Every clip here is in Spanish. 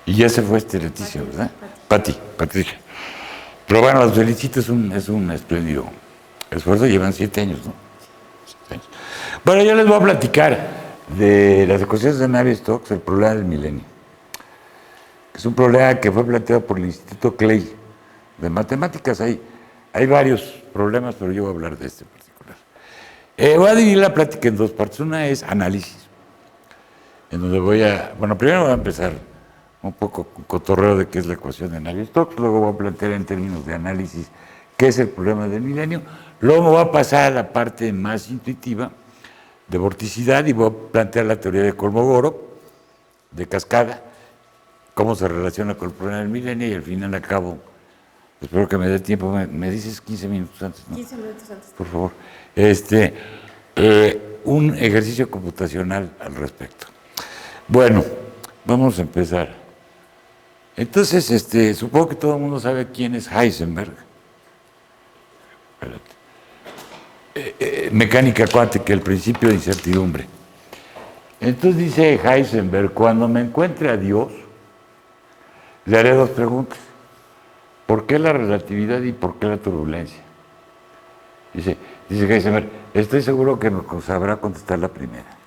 Y ya se fue Leticia, ¿verdad? Patricia. Pero bueno, los felicito, es un espléndido esfuerzo, llevan 7 años, ¿no? 7 años. Bueno, yo les voy a platicar de las ecuaciones de Navier-Stokes, el problema del milenio. Es un problema que fue planteado por el Instituto Clay de Matemáticas. Hay varios problemas, pero yo voy a hablar de este en particular. Voy a dividir la plática en dos partes. Una es análisis, en donde primero voy a empezar un poco con cotorreo de qué es la ecuación de Navier-Stokes, luego voy a plantear en términos de análisis qué es el problema del milenio, luego me voy a pasar a la parte más intuitiva de vorticidad y voy a plantear la teoría de Kolmogorov, de cascada, cómo se relaciona con el problema del milenio y al final acabo, espero que me dé tiempo, me dices 15 minutos antes, ¿no? 15 minutos antes. Por favor. Un ejercicio computacional al respecto. Bueno, vamos a empezar. Entonces, supongo que todo el mundo sabe quién es Heisenberg. Mecánica cuántica, el principio de incertidumbre. Entonces dice Heisenberg, cuando me encuentre a Dios, le haré dos preguntas. ¿Por qué la relatividad y por qué la turbulencia? Dice Heisenberg, estoy seguro que nos sabrá contestar la primera.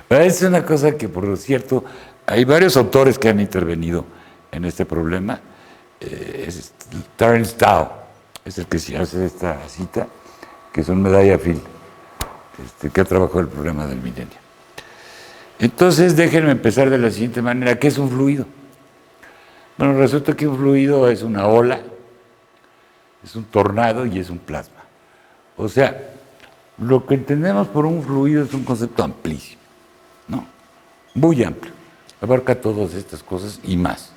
Es una cosa que, por cierto, hay varios autores que han intervenido en este problema. Terence Tao es el que hace esta cita, que es un medalla Phil, que ha trabajado el problema del milenio. Entonces, déjenme empezar de la siguiente manera. ¿Qué es un fluido? Bueno, resulta que un fluido es una ola, es un tornado y es un plasma. O sea, lo que entendemos por un fluido es un concepto amplísimo, ¿no? Muy amplio. Abarca todas estas cosas y más.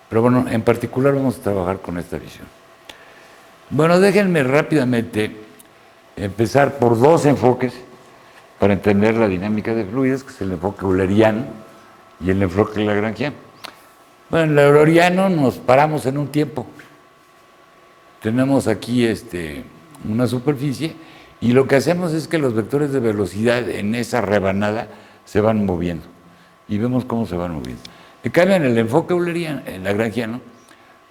Pero bueno, en particular vamos a trabajar con esta visión. Bueno, déjenme rápidamente empezar por dos enfoques para entender la dinámica de fluidos, que es el enfoque euleriano y el enfoque lagrangiano. Bueno, en el euleriano nos paramos en un tiempo. Tenemos aquí una superficie y lo que hacemos es que los vectores de velocidad en esa rebanada se van moviendo y vemos cómo se van moviendo. En cambio, en el enfoque euleriano, en lagrangiano,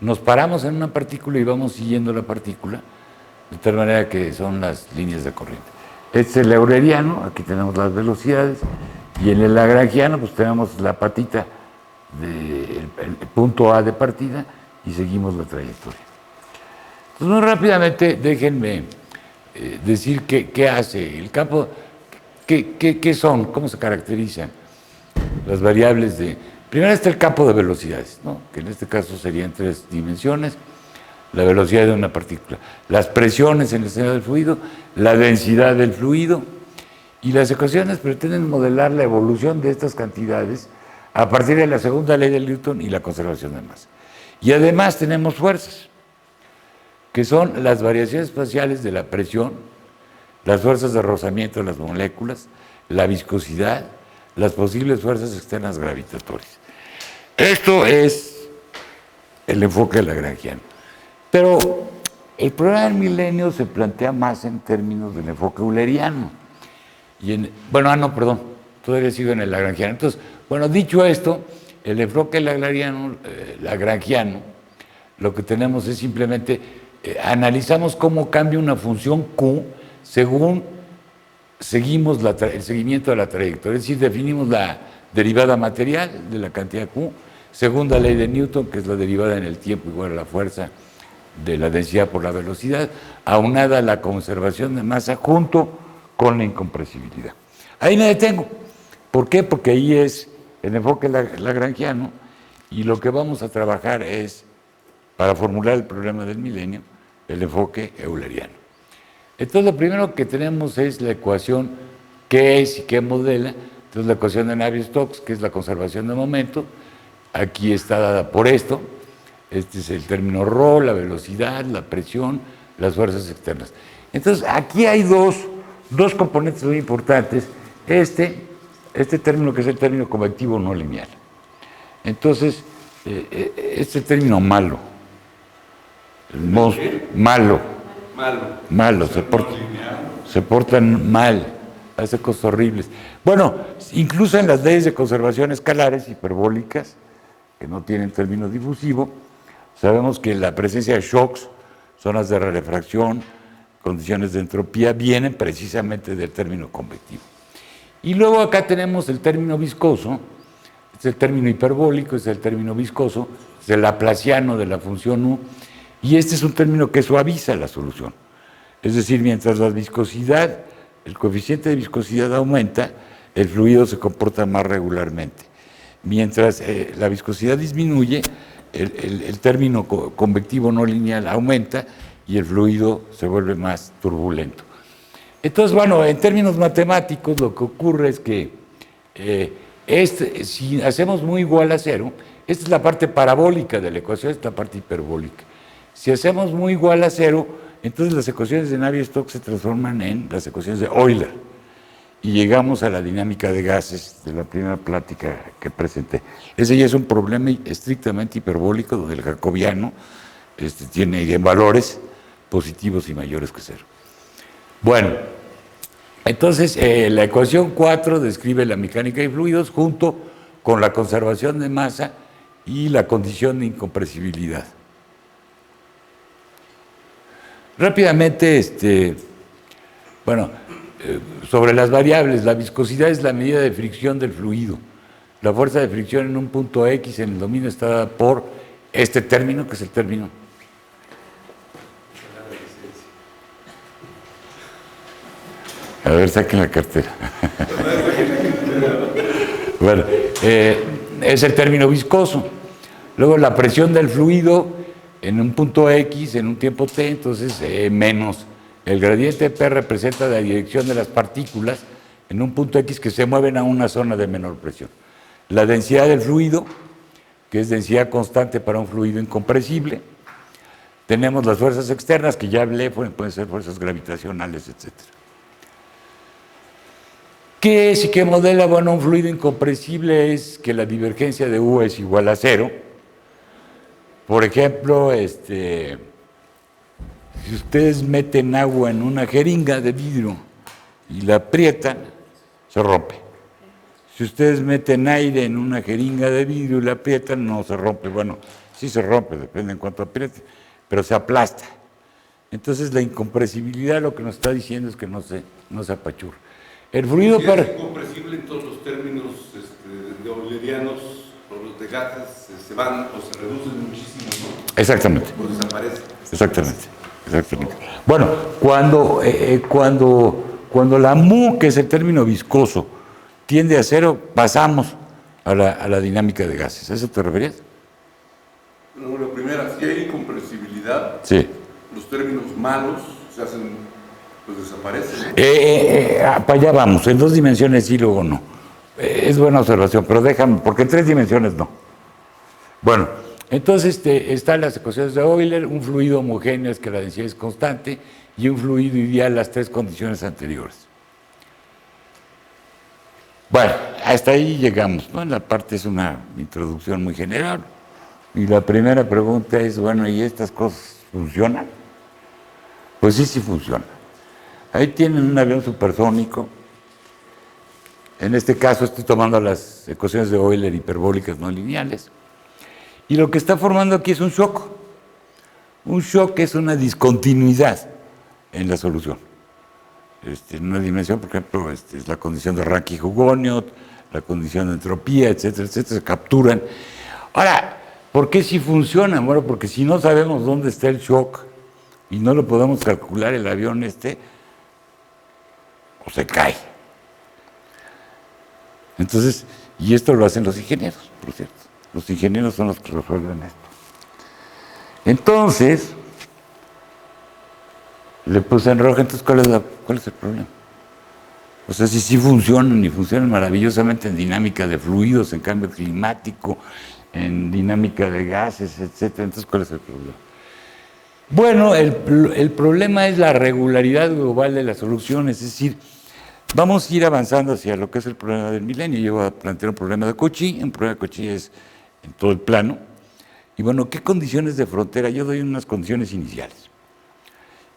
nos paramos en una partícula y vamos siguiendo la partícula de tal manera que son las líneas de corriente. Este es el euleriano, aquí tenemos las velocidades, y en el lagrangiano pues tenemos la patita del punto A de partida y seguimos la trayectoria. Entonces, muy rápidamente, déjenme decir qué hace el campo, qué son, cómo se caracterizan las variables de... Primero está el campo de velocidades, ¿no? Que en este caso serían 3 dimensiones, la velocidad de una partícula, las presiones en el seno del fluido, la densidad del fluido, y las ecuaciones pretenden modelar la evolución de estas cantidades a partir de la segunda ley de Newton y la conservación de masa. Y además tenemos fuerzas, que son las variaciones espaciales de la presión, las fuerzas de rozamiento de las moléculas, la viscosidad, las posibles fuerzas externas gravitatorias. Esto es el enfoque lagrangiano. Pero el problema del milenio se plantea más en términos del enfoque euleriano. Todavía sigo en el lagrangiano. Entonces, bueno, dicho esto, el enfoque lagrangiano, lo que tenemos es simplemente analizamos cómo cambia una función Q según seguimos el seguimiento de la trayectoria, es decir, definimos la derivada material de la cantidad Q, segunda ley de Newton, que es la derivada en el tiempo igual a la fuerza de la densidad por la velocidad, aunada a la conservación de masa junto con la incompresibilidad. Ahí me detengo. ¿Por qué? Porque ahí es el enfoque lagrangiano y lo que vamos a trabajar es, para formular el problema del milenio, el enfoque euleriano. Entonces, lo primero que tenemos es la ecuación qué es y qué modela. Entonces, la ecuación de Navier-Stokes, que es la conservación de momento, aquí está dada por esto. Este es el término ρ, la velocidad, la presión, las fuerzas externas. Entonces, aquí hay dos componentes muy importantes. Este término, que es el término convectivo no lineal. Entonces, este término malo, el monstruo, malo, se portan mal, hace cosas horribles. Bueno, incluso en las leyes de conservación escalares hiperbólicas, que no tienen término difusivo, sabemos que la presencia de shocks, zonas de rarefracción, condiciones de entropía, vienen precisamente del término convectivo. Y luego acá tenemos el término viscoso, es el término hiperbólico, es el término viscoso, es el laplaciano de la función U, y este es un término que suaviza la solución. Es decir, mientras la viscosidad, el coeficiente de viscosidad aumenta, el fluido se comporta más regularmente. Mientras la viscosidad disminuye, el término convectivo no lineal aumenta y el fluido se vuelve más turbulento. Entonces, bueno, en términos matemáticos lo que ocurre es que si hacemos muy igual a cero, esta es la parte parabólica de la ecuación, esta es la parte hiperbólica. Si hacemos muy igual a cero, entonces las ecuaciones de Navier-Stokes se transforman en las ecuaciones de Euler. Y llegamos a la dinámica de gases de la primera plática que presenté. Ese ya es un problema estrictamente hiperbólico, donde el jacobiano tiene valores positivos y mayores que cero. Bueno, entonces la ecuación 4 describe la mecánica de fluidos junto con la conservación de masa y la condición de incompresibilidad. Rápidamente, sobre las variables, la viscosidad es la medida de fricción del fluido. La fuerza de fricción en un punto X en el dominio está dada por este término, que es el término. A ver, saquen la cartera. Bueno, es el término viscoso. Luego la presión del fluido en un punto X, en un tiempo T, entonces menos el gradiente de P representa la dirección de las partículas en un punto X que se mueven a una zona de menor presión. La densidad del fluido, que es densidad constante para un fluido incompresible. Tenemos las fuerzas externas, que ya hablé, pueden ser fuerzas gravitacionales, etc. ¿Qué es y qué modela? Bueno, un fluido incompresible es que la divergencia de U es igual a cero. Por ejemplo, si ustedes meten agua en una jeringa de vidrio y la aprietan, se rompe. Si ustedes meten aire en una jeringa de vidrio y la aprietan, no se rompe. Bueno, sí se rompe, depende en cuánto apriete, pero se aplasta. Entonces la incompresibilidad lo que nos está diciendo es que no se apachurra. El fluido si es incompresible en todos los términos de eulerianos o los de gases se van o se reducen muchísimo, ¿no? Exactamente. O desaparecen. Exactamente. Bueno, cuando la mu, que es el término viscoso, tiende a cero, pasamos a la dinámica de gases. ¿A eso te referías? No, la primera, si hay incompresibilidad, sí. Los términos malos se hacen, pues desaparecen. Para allá vamos, en 2 dimensiones sí, luego no. Es buena observación, pero déjame, porque en 3 dimensiones no. Bueno, entonces están las ecuaciones de Euler, un fluido homogéneo es que la densidad es constante y un fluido ideal las 3 condiciones anteriores. Bueno, hasta ahí llegamos, ¿no? La parte es una introducción muy general. Y la primera pregunta es, bueno, ¿y estas cosas funcionan? Pues sí funcionan. Ahí tienen un avión supersónico. En este caso estoy tomando las ecuaciones de Euler hiperbólicas no lineales. Y lo que está formando aquí es un shock. Un shock es una discontinuidad en la solución. En una dimensión, por ejemplo, es la condición de Rankine-Hugoniot, la condición de entropía, etcétera, etcétera, se capturan. Ahora, ¿por qué sí funcionan? Bueno, porque si no sabemos dónde está el shock y no lo podemos calcular, el avión o se cae. Entonces, y esto lo hacen los ingenieros, por cierto. Los ingenieros son los que resuelven esto. Entonces, le puse en rojo, entonces, ¿cuál es el problema? O sea, si sí funcionan y funcionan maravillosamente en dinámica de fluidos, en cambio climático, en dinámica de gases, etcétera, entonces, ¿cuál es el problema? Bueno, el problema es la regularidad global de las soluciones, es decir, vamos a ir avanzando hacia lo que es el problema del milenio. Yo voy a plantear un problema de Cauchy, un problema de Cauchy es en todo el plano. Y bueno, ¿qué condiciones de frontera? Yo doy unas condiciones iniciales.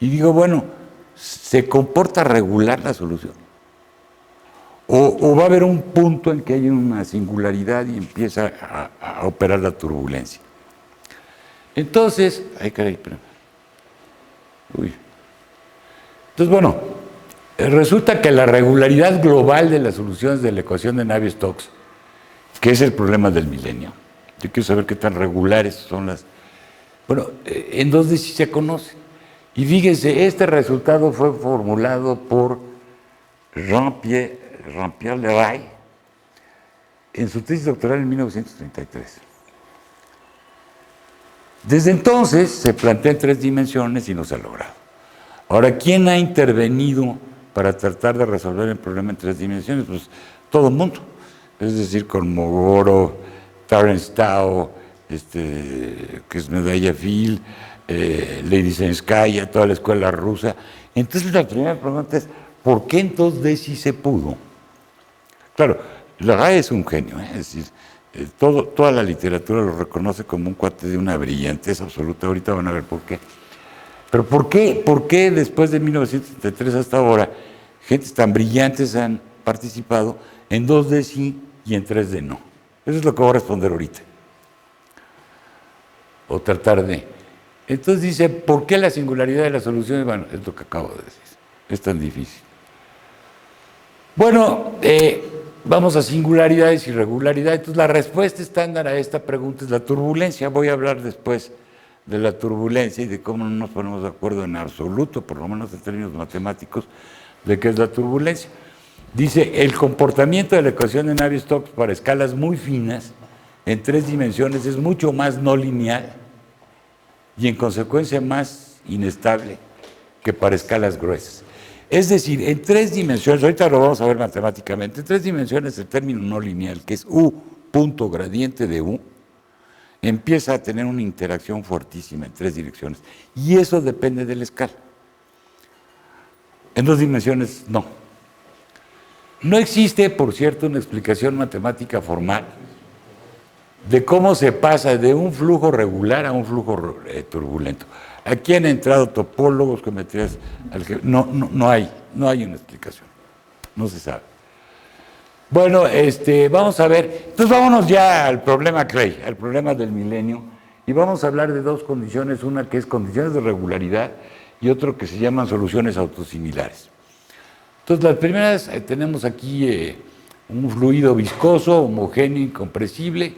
Y digo, bueno, ¿se comporta regular la solución? o va a haber un punto en que hay una singularidad y empieza a operar la turbulencia. Entonces, ay caray, espérame. Uy. Entonces, bueno, resulta que la regularidad global de las soluciones de la ecuación de Navier-Stokes, que es el problema del milenio, yo quiero saber qué tan regulares son las... Bueno, en 2D sí se conocen. Y fíjense, este resultado fue formulado por Jean-Pierre Leray en su tesis doctoral en 1933. Desde entonces se plantea en 3 dimensiones y no se ha logrado. Ahora, ¿quién ha intervenido para tratar de resolver el problema en 3 dimensiones? Pues todo el mundo. Es decir, Kolmogorov, Terence Tao, que es medalla Phil, Ladizinskaya, toda la escuela rusa. Entonces la primera pregunta es, ¿por qué en 2D sí se pudo? Claro, Leray es un genio, es decir, toda la literatura lo reconoce como un cuate de una brillantez absoluta. Ahorita van a ver por qué. Pero ¿por qué después de 1973 hasta ahora gentes tan brillantes han participado en 2D sí y en 3D no? Eso es lo que voy a responder ahorita. O tratar de. Entonces dice, ¿por qué la singularidad de las soluciones? Bueno, es lo que acabo de decir. Es tan difícil. Bueno, vamos a singularidades y regularidades. Entonces, la respuesta estándar a esta pregunta es la turbulencia. Voy a hablar después de la turbulencia y de cómo no nos ponemos de acuerdo en absoluto, por lo menos en términos matemáticos, de qué es la turbulencia. Dice, el comportamiento de la ecuación de Navier-Stokes para escalas muy finas, en 3 dimensiones, es mucho más no lineal y en consecuencia más inestable que para escalas gruesas. Es decir, en 3 dimensiones, ahorita lo vamos a ver matemáticamente, en 3 dimensiones el término no lineal, que es U punto gradiente de U, empieza a tener una interacción fuertísima en 3 direcciones. Y eso depende de la escala. En 2 dimensiones, no. No existe, por cierto, una explicación matemática formal de cómo se pasa de un flujo regular a un flujo turbulento. Aquí han entrado topólogos, geometrías, no hay una explicación, no se sabe. Bueno, vamos a ver, entonces vámonos ya al problema Clay, al problema del milenio, y vamos a hablar de 2 condiciones, una que es condiciones de regularidad y otro que se llaman soluciones autosimilares. Entonces, las primeras, tenemos aquí un fluido viscoso, homogéneo, incompresible.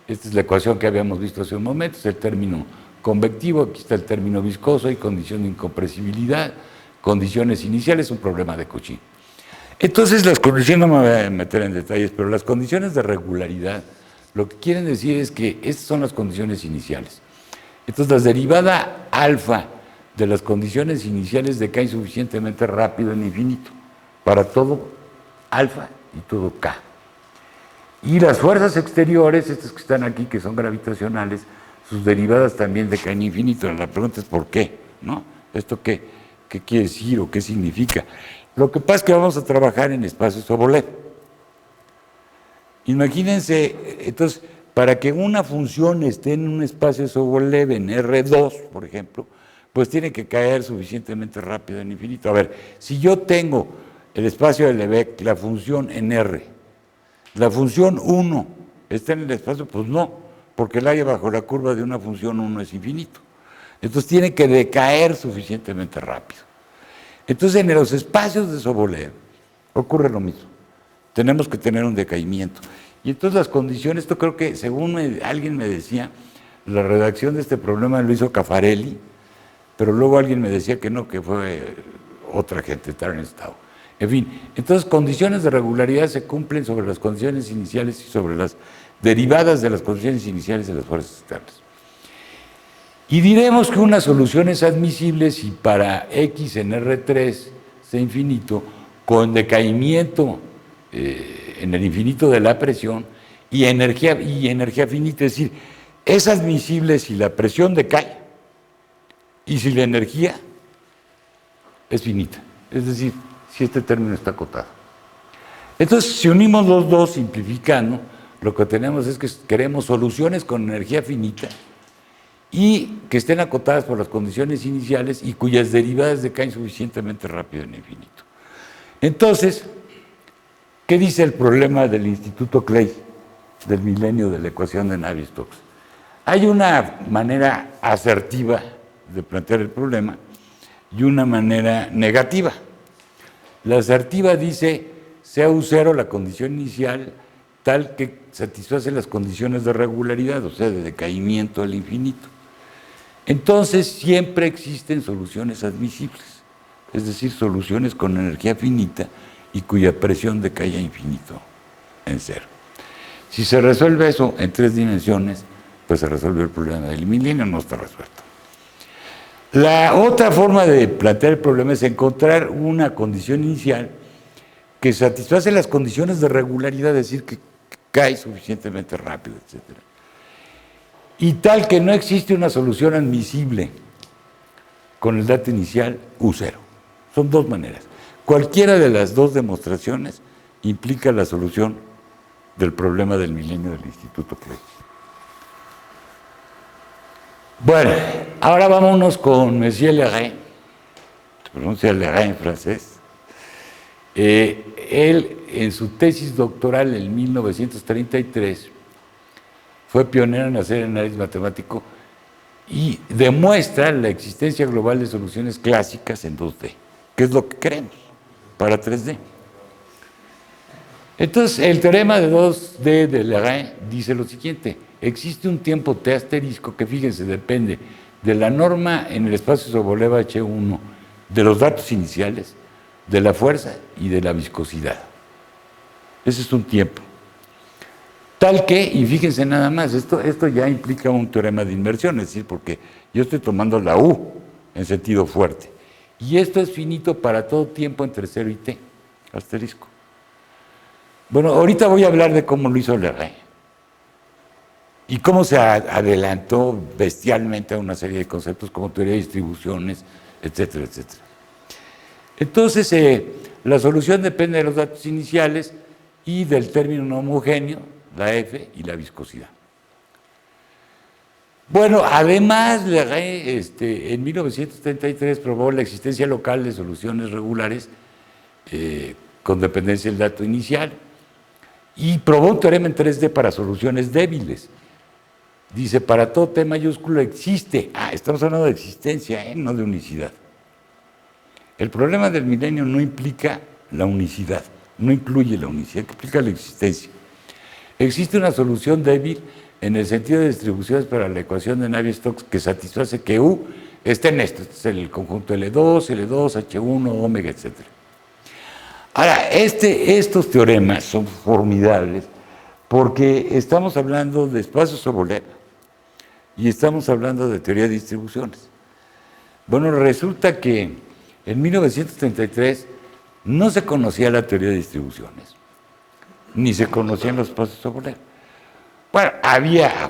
Esta es la ecuación que habíamos visto hace un momento, es el término convectivo, aquí está el término viscoso, hay condición de incompresibilidad, condiciones iniciales, un problema de Cauchy. Entonces, las condiciones, no me voy a meter en detalles, pero las condiciones de regularidad, lo que quieren decir es que estas son las condiciones iniciales. Entonces, la derivada alfa de las condiciones iniciales decaen suficientemente rápido en infinito, para todo alfa y todo k. Y las fuerzas exteriores, estas que están aquí, que son gravitacionales, sus derivadas también decaen infinito. La pregunta es ¿por qué? ¿No? ¿Esto qué quiere decir o qué significa? Lo que pasa es que vamos a trabajar en espacios Sobolev. Imagínense, entonces, para que una función esté en un espacio Sobolev, en R2, por ejemplo, pues tiene que caer suficientemente rápido en infinito. A ver, si yo tengo el espacio de Lebesgue, la función en R, la función 1 está en el espacio, pues no, porque el área bajo la curva de una función 1 es infinito. Entonces tiene que decaer suficientemente rápido. Entonces en los espacios de Sobolev ocurre lo mismo. Tenemos que tener un decaimiento. Y entonces las condiciones, esto creo que según alguien me decía, la redacción de este problema lo hizo Caffarelli, pero luego alguien me decía que no, que fue otra gente, Terence Tao. En fin, entonces condiciones de regularidad se cumplen sobre las condiciones iniciales y sobre las derivadas de las condiciones iniciales de las fuerzas externas. Y diremos que una solución es admisible si para X en R3 sea infinito, con decaimiento en el infinito de la presión y energía finita, es decir, es admisible si la presión decae y si la energía es finita, es decir, si este término está acotado. Entonces, si unimos los dos, simplificando, lo que tenemos es que queremos soluciones con energía finita y que estén acotadas por las condiciones iniciales y cuyas derivadas decaen suficientemente rápido en el infinito. Entonces, ¿Qué dice el problema del Instituto Clay, del milenio de la ecuación de Navier-Stokes? Hay una manera asertiva de plantear el problema y una manera negativa. La asertiva dice, sea U0 la condición inicial tal que satisface las condiciones de regularidad, o sea, de decaimiento al infinito. Entonces siempre existen soluciones admisibles, es decir, soluciones con energía finita y cuya presión decae a infinito en cero. Si se resuelve eso en 3 dimensiones, pues se resuelve el problema del milenio, no está resuelto. La otra forma de plantear el problema es encontrar una condición inicial que satisface las condiciones de regularidad, es decir, que cae suficientemente rápido, etc. Y tal que no existe una solución admisible con el dato inicial U0. Son 2 maneras. Cualquiera de las 2 demostraciones implica la solución del problema del milenio del Instituto Clay. Bueno, ahora vámonos con Monsieur Leray, se pronuncia Leray en francés. Él, en su tesis doctoral en 1933, fue pionero en hacer análisis matemático y demuestra la existencia global de soluciones clásicas en 2D, que es lo que queremos para 3D. Entonces, el teorema de 2D de Leray dice lo siguiente: existe un tiempo t asterisco que, fíjense, depende de la norma en el espacio Sobolev H1, de los datos iniciales, de la fuerza y de la viscosidad. Ese es un tiempo. Tal que, y fíjense nada más, esto ya implica un teorema de inmersión, es decir, porque yo estoy tomando la U en sentido fuerte. Y esto es finito para todo tiempo entre 0 y t, asterisco. Bueno, ahorita voy a hablar de cómo lo hizo Leray y cómo se adelantó bestialmente a una serie de conceptos como teoría de distribuciones, etcétera, etcétera. Entonces, la solución depende de los datos iniciales y del término no homogéneo, la F, y la viscosidad. Bueno, además, Leray en 1933 probó la existencia local de soluciones regulares con dependencia del dato inicial y probó un teorema en 3D para soluciones débiles. Dice, para todo T mayúsculo existe, estamos hablando de existencia, no de unicidad. El problema del milenio no implica la unicidad, no incluye la unicidad, implica la existencia. Existe una solución débil en el sentido de distribuciones para la ecuación de Navier-Stokes que satisface que U esté en esto, este es el conjunto L2, L2, H1, omega, etc. Ahora, estos teoremas son formidables porque estamos hablando de espacios Sobolev y estamos hablando de teoría de distribuciones. Bueno, resulta que en 1933 no se conocía la teoría de distribuciones, ni se conocían los espacios Sobolev. Bueno,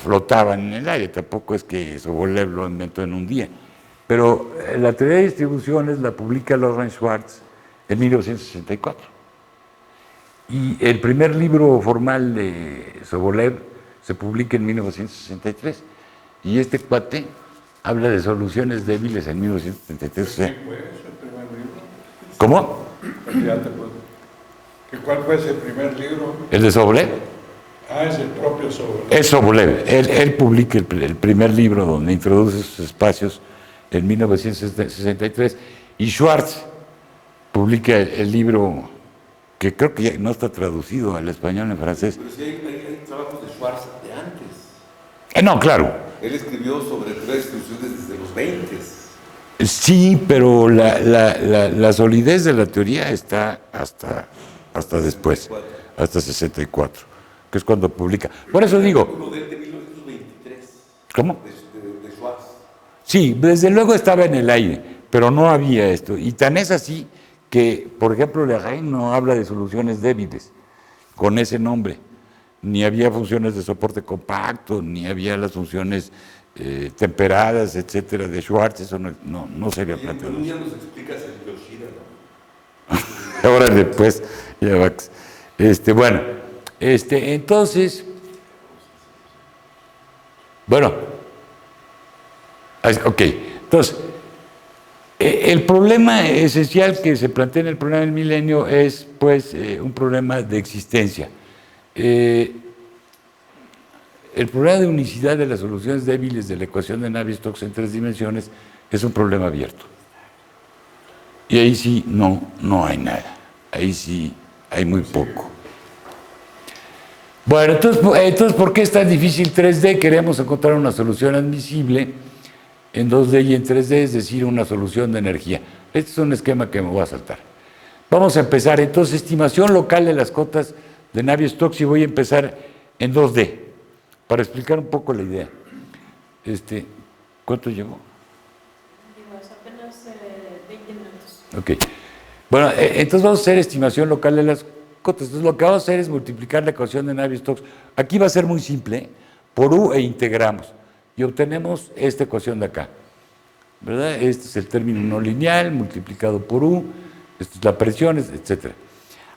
flotaban en el aire, tampoco es que Sobolev lo inventó en un día, pero la teoría de distribuciones la publica Lawrence Schwartz en 1964. Y el primer libro formal de Sobolev se publica en 1963. Y este cuate habla de soluciones débiles en 1973. ¿Qué fue ese primer libro? ¿Cómo? ¿Cuál fue ese primer libro? ¿El de Sobolev? Es el propio Sobolev. Es Sobolev. Él publica el primer libro donde introduce esos espacios en 1963. Y Schwartz publica el libro que creo que ya no está traducido al español en francés. Pero sí hay trabajos de Schwartz de antes. No, claro. Él escribió sobre teoría de distribuciones desde los 20. Sí, pero la solidez de la teoría está hasta después, hasta 64, que es cuando publica. Por eso digo... Uno de 1923. ¿Cómo? De Schwartz. Sí, desde luego estaba en el aire, pero no había esto. Y tan es así que, por ejemplo, Leray no habla de soluciones débiles con ese nombre. Ni había funciones de soporte compacto, ni había las funciones temperadas, etcétera, de Schwartz. Eso no se había planteado. Ya nos explicas el Yoshida, ¿no? Ahora después, ya va. Bueno, entonces, bueno, ok, entonces, El problema esencial que se plantea en el problema del milenio es, pues, un problema de existencia. El problema de unicidad de las soluciones débiles de la ecuación de Navier-Stokes en 3 dimensiones es un problema abierto. Y ahí sí no hay nada. Ahí sí hay muy poco. Bueno, entonces, ¿por qué es tan difícil 3D? Queremos encontrar una solución admisible en 2D y en 3D, es decir, una solución de energía. Este es un esquema que me voy a saltar. Vamos a empezar, entonces, estimación local de las cotas de Navier-Stokes, y voy a empezar en 2D, para explicar un poco la idea. ¿Cuánto llevo? Apenas 20 minutos. Ok. Bueno, entonces vamos a hacer estimación local de las cotas. Entonces lo que vamos a hacer es multiplicar la ecuación de Navier-Stokes. Aquí va a ser muy simple, por U, e integramos. Y obtenemos esta ecuación de acá, ¿verdad? Este es el término no lineal multiplicado por U, esta es la presión, etc.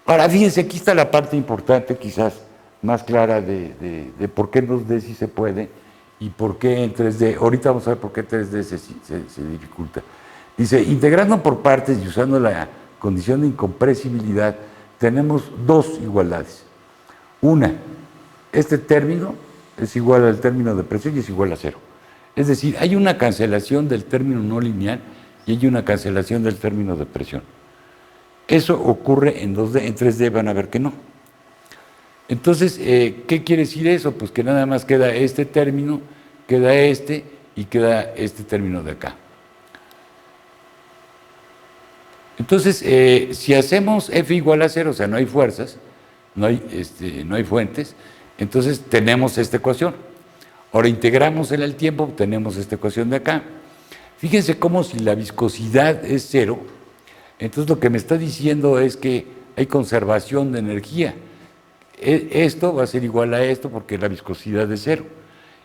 Ahora, fíjense, aquí está la parte importante, quizás más clara de por qué en 2D sí se puede y por qué en 3D. Ahorita vamos a ver por qué en 3D se dificulta. Dice, integrando por partes y usando la condición de incompresibilidad, tenemos dos igualdades. Una, este término es igual al término de presión y es igual a cero. Es decir, hay una cancelación del término no lineal y hay una cancelación del término de presión. Eso ocurre en 2D, en 3D van a ver que no. Entonces, ¿qué quiere decir eso? Pues que nada más queda este término, queda este y queda este término de acá. Entonces, si hacemos F igual a 0, o sea, no hay fuerzas, no hay fuentes, entonces tenemos esta ecuación. Ahora integramos en el tiempo, tenemos esta ecuación de acá. Fíjense cómo si la viscosidad es 0, entonces lo que me está diciendo es que hay conservación de energía. Esto va a ser igual a esto porque la viscosidad es 0.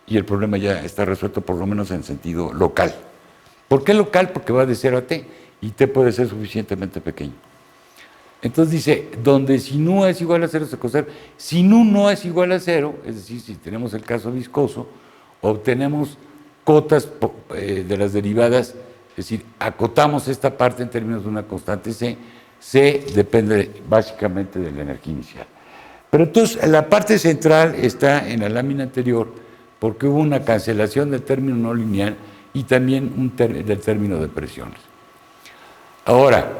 Y el problema ya está resuelto, por lo menos en sentido local. ¿Por qué local? Porque va de 0 a t, y t puede ser suficientemente pequeño. Entonces dice, donde si nu es igual a 0 se conserva. Si nu no es igual a 0, es decir, si tenemos el caso viscoso, obtenemos cotas de las derivadas, es decir, acotamos esta parte en términos de una constante c. C depende básicamente de la energía inicial. Pero entonces la parte central está en la lámina anterior porque hubo una cancelación del término no lineal y también del término de presiones. Ahora,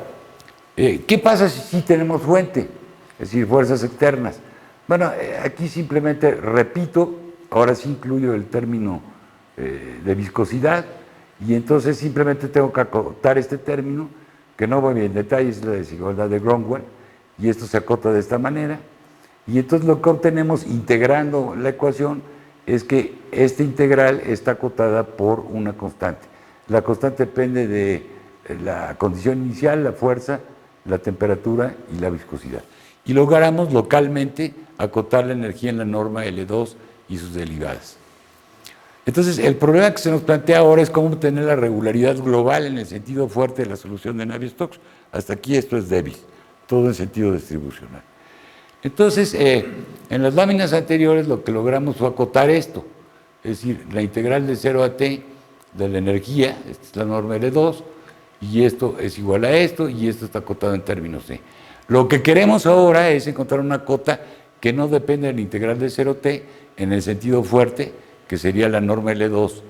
¿qué pasa si sí tenemos fuente? Es decir, fuerzas externas. Bueno, aquí simplemente repito, ahora sí incluyo el término de viscosidad y entonces simplemente tengo que acotar este término, que no voy en detalle, es la desigualdad de Gromwell, y esto se acota de esta manera. Y entonces lo que obtenemos integrando la ecuación es que esta integral está acotada por una constante. La constante depende de la condición inicial, la fuerza, la temperatura y la viscosidad. Y logramos localmente acotar la energía en la norma L2 y sus derivadas. Entonces, el problema que se nos plantea ahora es cómo obtener la regularidad global en el sentido fuerte de la solución de Navier-Stokes. Hasta aquí esto es débil, todo en sentido distribucional. Entonces, en las láminas anteriores lo que logramos fue acotar esto, es decir, la integral de 0 a t de la energía, esta es la norma L2, y esto es igual a esto, y esto está acotado en términos c. Lo que queremos ahora es encontrar una cota que no depende de la integral de 0t en el sentido fuerte, que sería la norma L2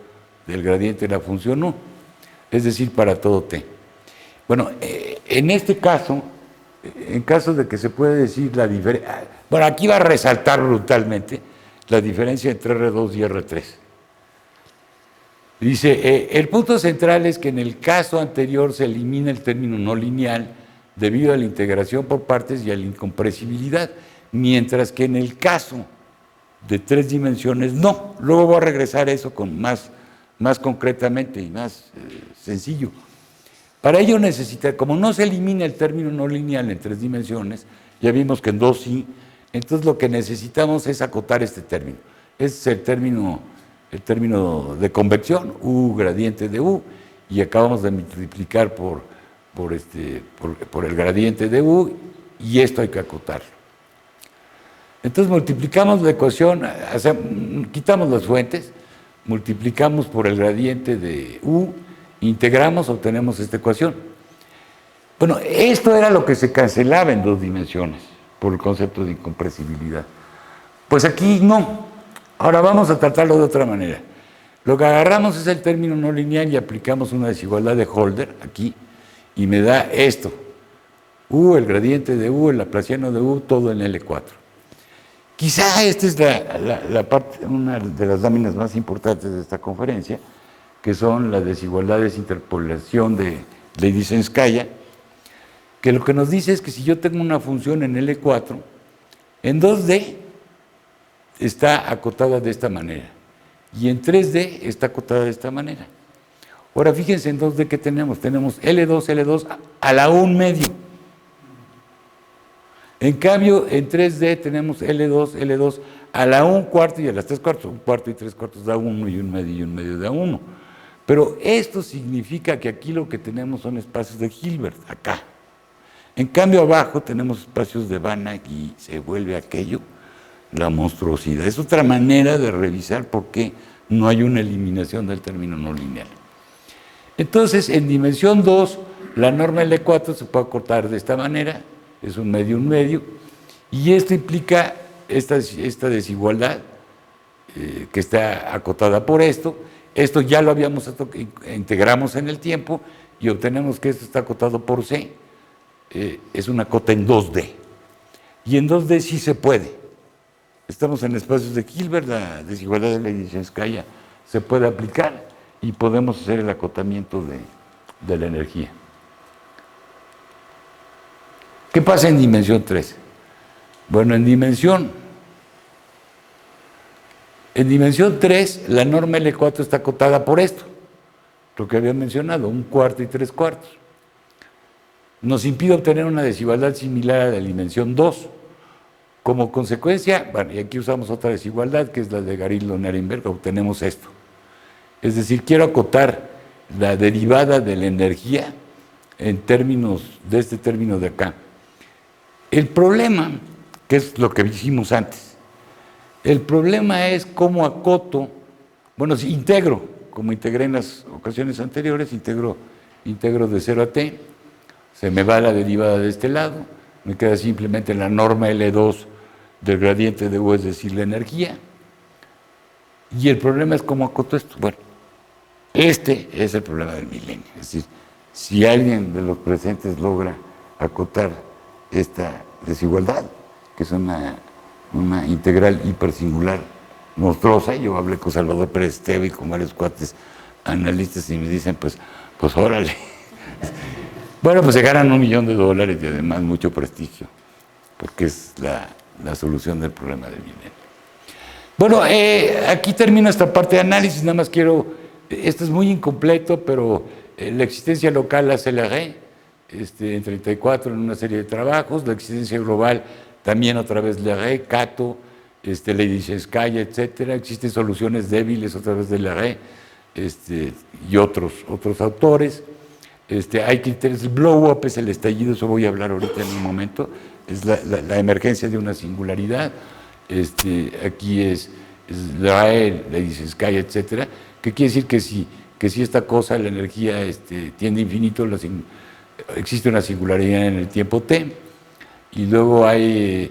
del gradiente de la función u, es decir, para todo t. Bueno, en este caso, en caso de que se puede decir la diferencia, bueno, aquí va a resaltar brutalmente la diferencia entre R2 y R3. Dice, el punto central es que en el caso anterior se elimina el término no lineal debido a la integración por partes y a la incompresibilidad, mientras que en el caso de 3 dimensiones no. Luego voy a regresar a eso con más concretamente y más sencillo. Para ello necesita, como no se elimina el término no lineal en 3 dimensiones, ya vimos que en 2 sí, entonces lo que necesitamos es acotar este término. Este es el término de convección, U gradiente de U, y acabamos de multiplicar por el gradiente de U, y esto hay que acotarlo. Entonces multiplicamos la ecuación, quitamos las fuentes, multiplicamos por el gradiente de U, integramos, obtenemos esta ecuación. Bueno, esto era lo que se cancelaba en 2 dimensiones por el concepto de incompresibilidad. Pues aquí no. Ahora vamos a tratarlo de otra manera. Lo que agarramos es el término no lineal y aplicamos una desigualdad de Holder aquí y me da esto. U, el gradiente de U, el laplaciano de U, todo en L4. Quizá esta es la parte, una de las láminas más importantes de esta conferencia, que son las desigualdades de interpolación de Leidy-Senskaya, que lo que nos dice es que si yo tengo una función en L4, en 2D está acotada de esta manera, y en 3D está acotada de esta manera. Ahora fíjense en 2D que tenemos L2 a la 1 medio. En cambio, en 3D tenemos L2 a la 1 cuarto y a las 3 cuartos. 1 cuarto y 3 cuartos da 1 y 1 medio y 1 medio da 1. Pero esto significa que aquí lo que tenemos son espacios de Hilbert, acá. En cambio, abajo tenemos espacios de Banach y se vuelve aquello la monstruosidad. Es otra manera de revisar por qué no hay una eliminación del término no lineal. Entonces, en dimensión 2, la norma L4 se puede acortar de esta manera, es 1 medio, y esto implica esta desigualdad que está acotada por esto. Esto ya lo habíamos integramos en el tiempo y obtenemos que esto está acotado por C. Es una cota en 2D. Y en 2D sí se puede. Estamos en espacios de Hilbert, la desigualdad de Leidy-Senskaya se puede aplicar y podemos hacer el acotamiento de la energía. ¿Qué pasa en dimensión 3? Bueno, en dimensión 3, la norma L4 está acotada por esto, lo que había mencionado, 1 cuarto y 3 cuartos. Nos impide obtener una desigualdad similar a la dimensión 2. Como consecuencia, bueno, y aquí usamos otra desigualdad, que es la de Garillo-Nirenberg, obtenemos esto. Es decir, quiero acotar la derivada de la energía en términos de este término de acá. El problema, que es lo que hicimos antes, el problema es cómo acoto, bueno, si integro, como integré en las ocasiones anteriores, integro de 0 a t, se me va la derivada de este lado, me queda simplemente la norma L2 del gradiente de U, es decir, la energía, y el problema es cómo acoto esto. Bueno, este es el problema del milenio, es decir, si alguien de los presentes logra acotar esta desigualdad, que es una integral hipersingular monstruosa. Yo hablé con Salvador Pérez Esteve y con varios cuates analistas y me dicen, pues órale. Bueno, pues se ganan $1 millón y además mucho prestigio, porque es la solución del problema del milenio. Bueno, aquí termino esta parte de análisis, nada más quiero, esto es muy incompleto, pero la existencia local hace la red, en 34 en una serie de trabajos, la existencia global también otra vez la red, Cato, Leidy-Senskaya, etcétera. Existen soluciones débiles otra vez de la red, y otros autores. Hay criterios, el blow-up es el estallido, eso voy a hablar ahorita en un momento, es la emergencia de una singularidad. Aquí es la red, Leidy-Senskaya, etcétera, que quiere decir que si esta cosa, la energía, tiende a infinito, existe una singularidad en el tiempo t, y luego hay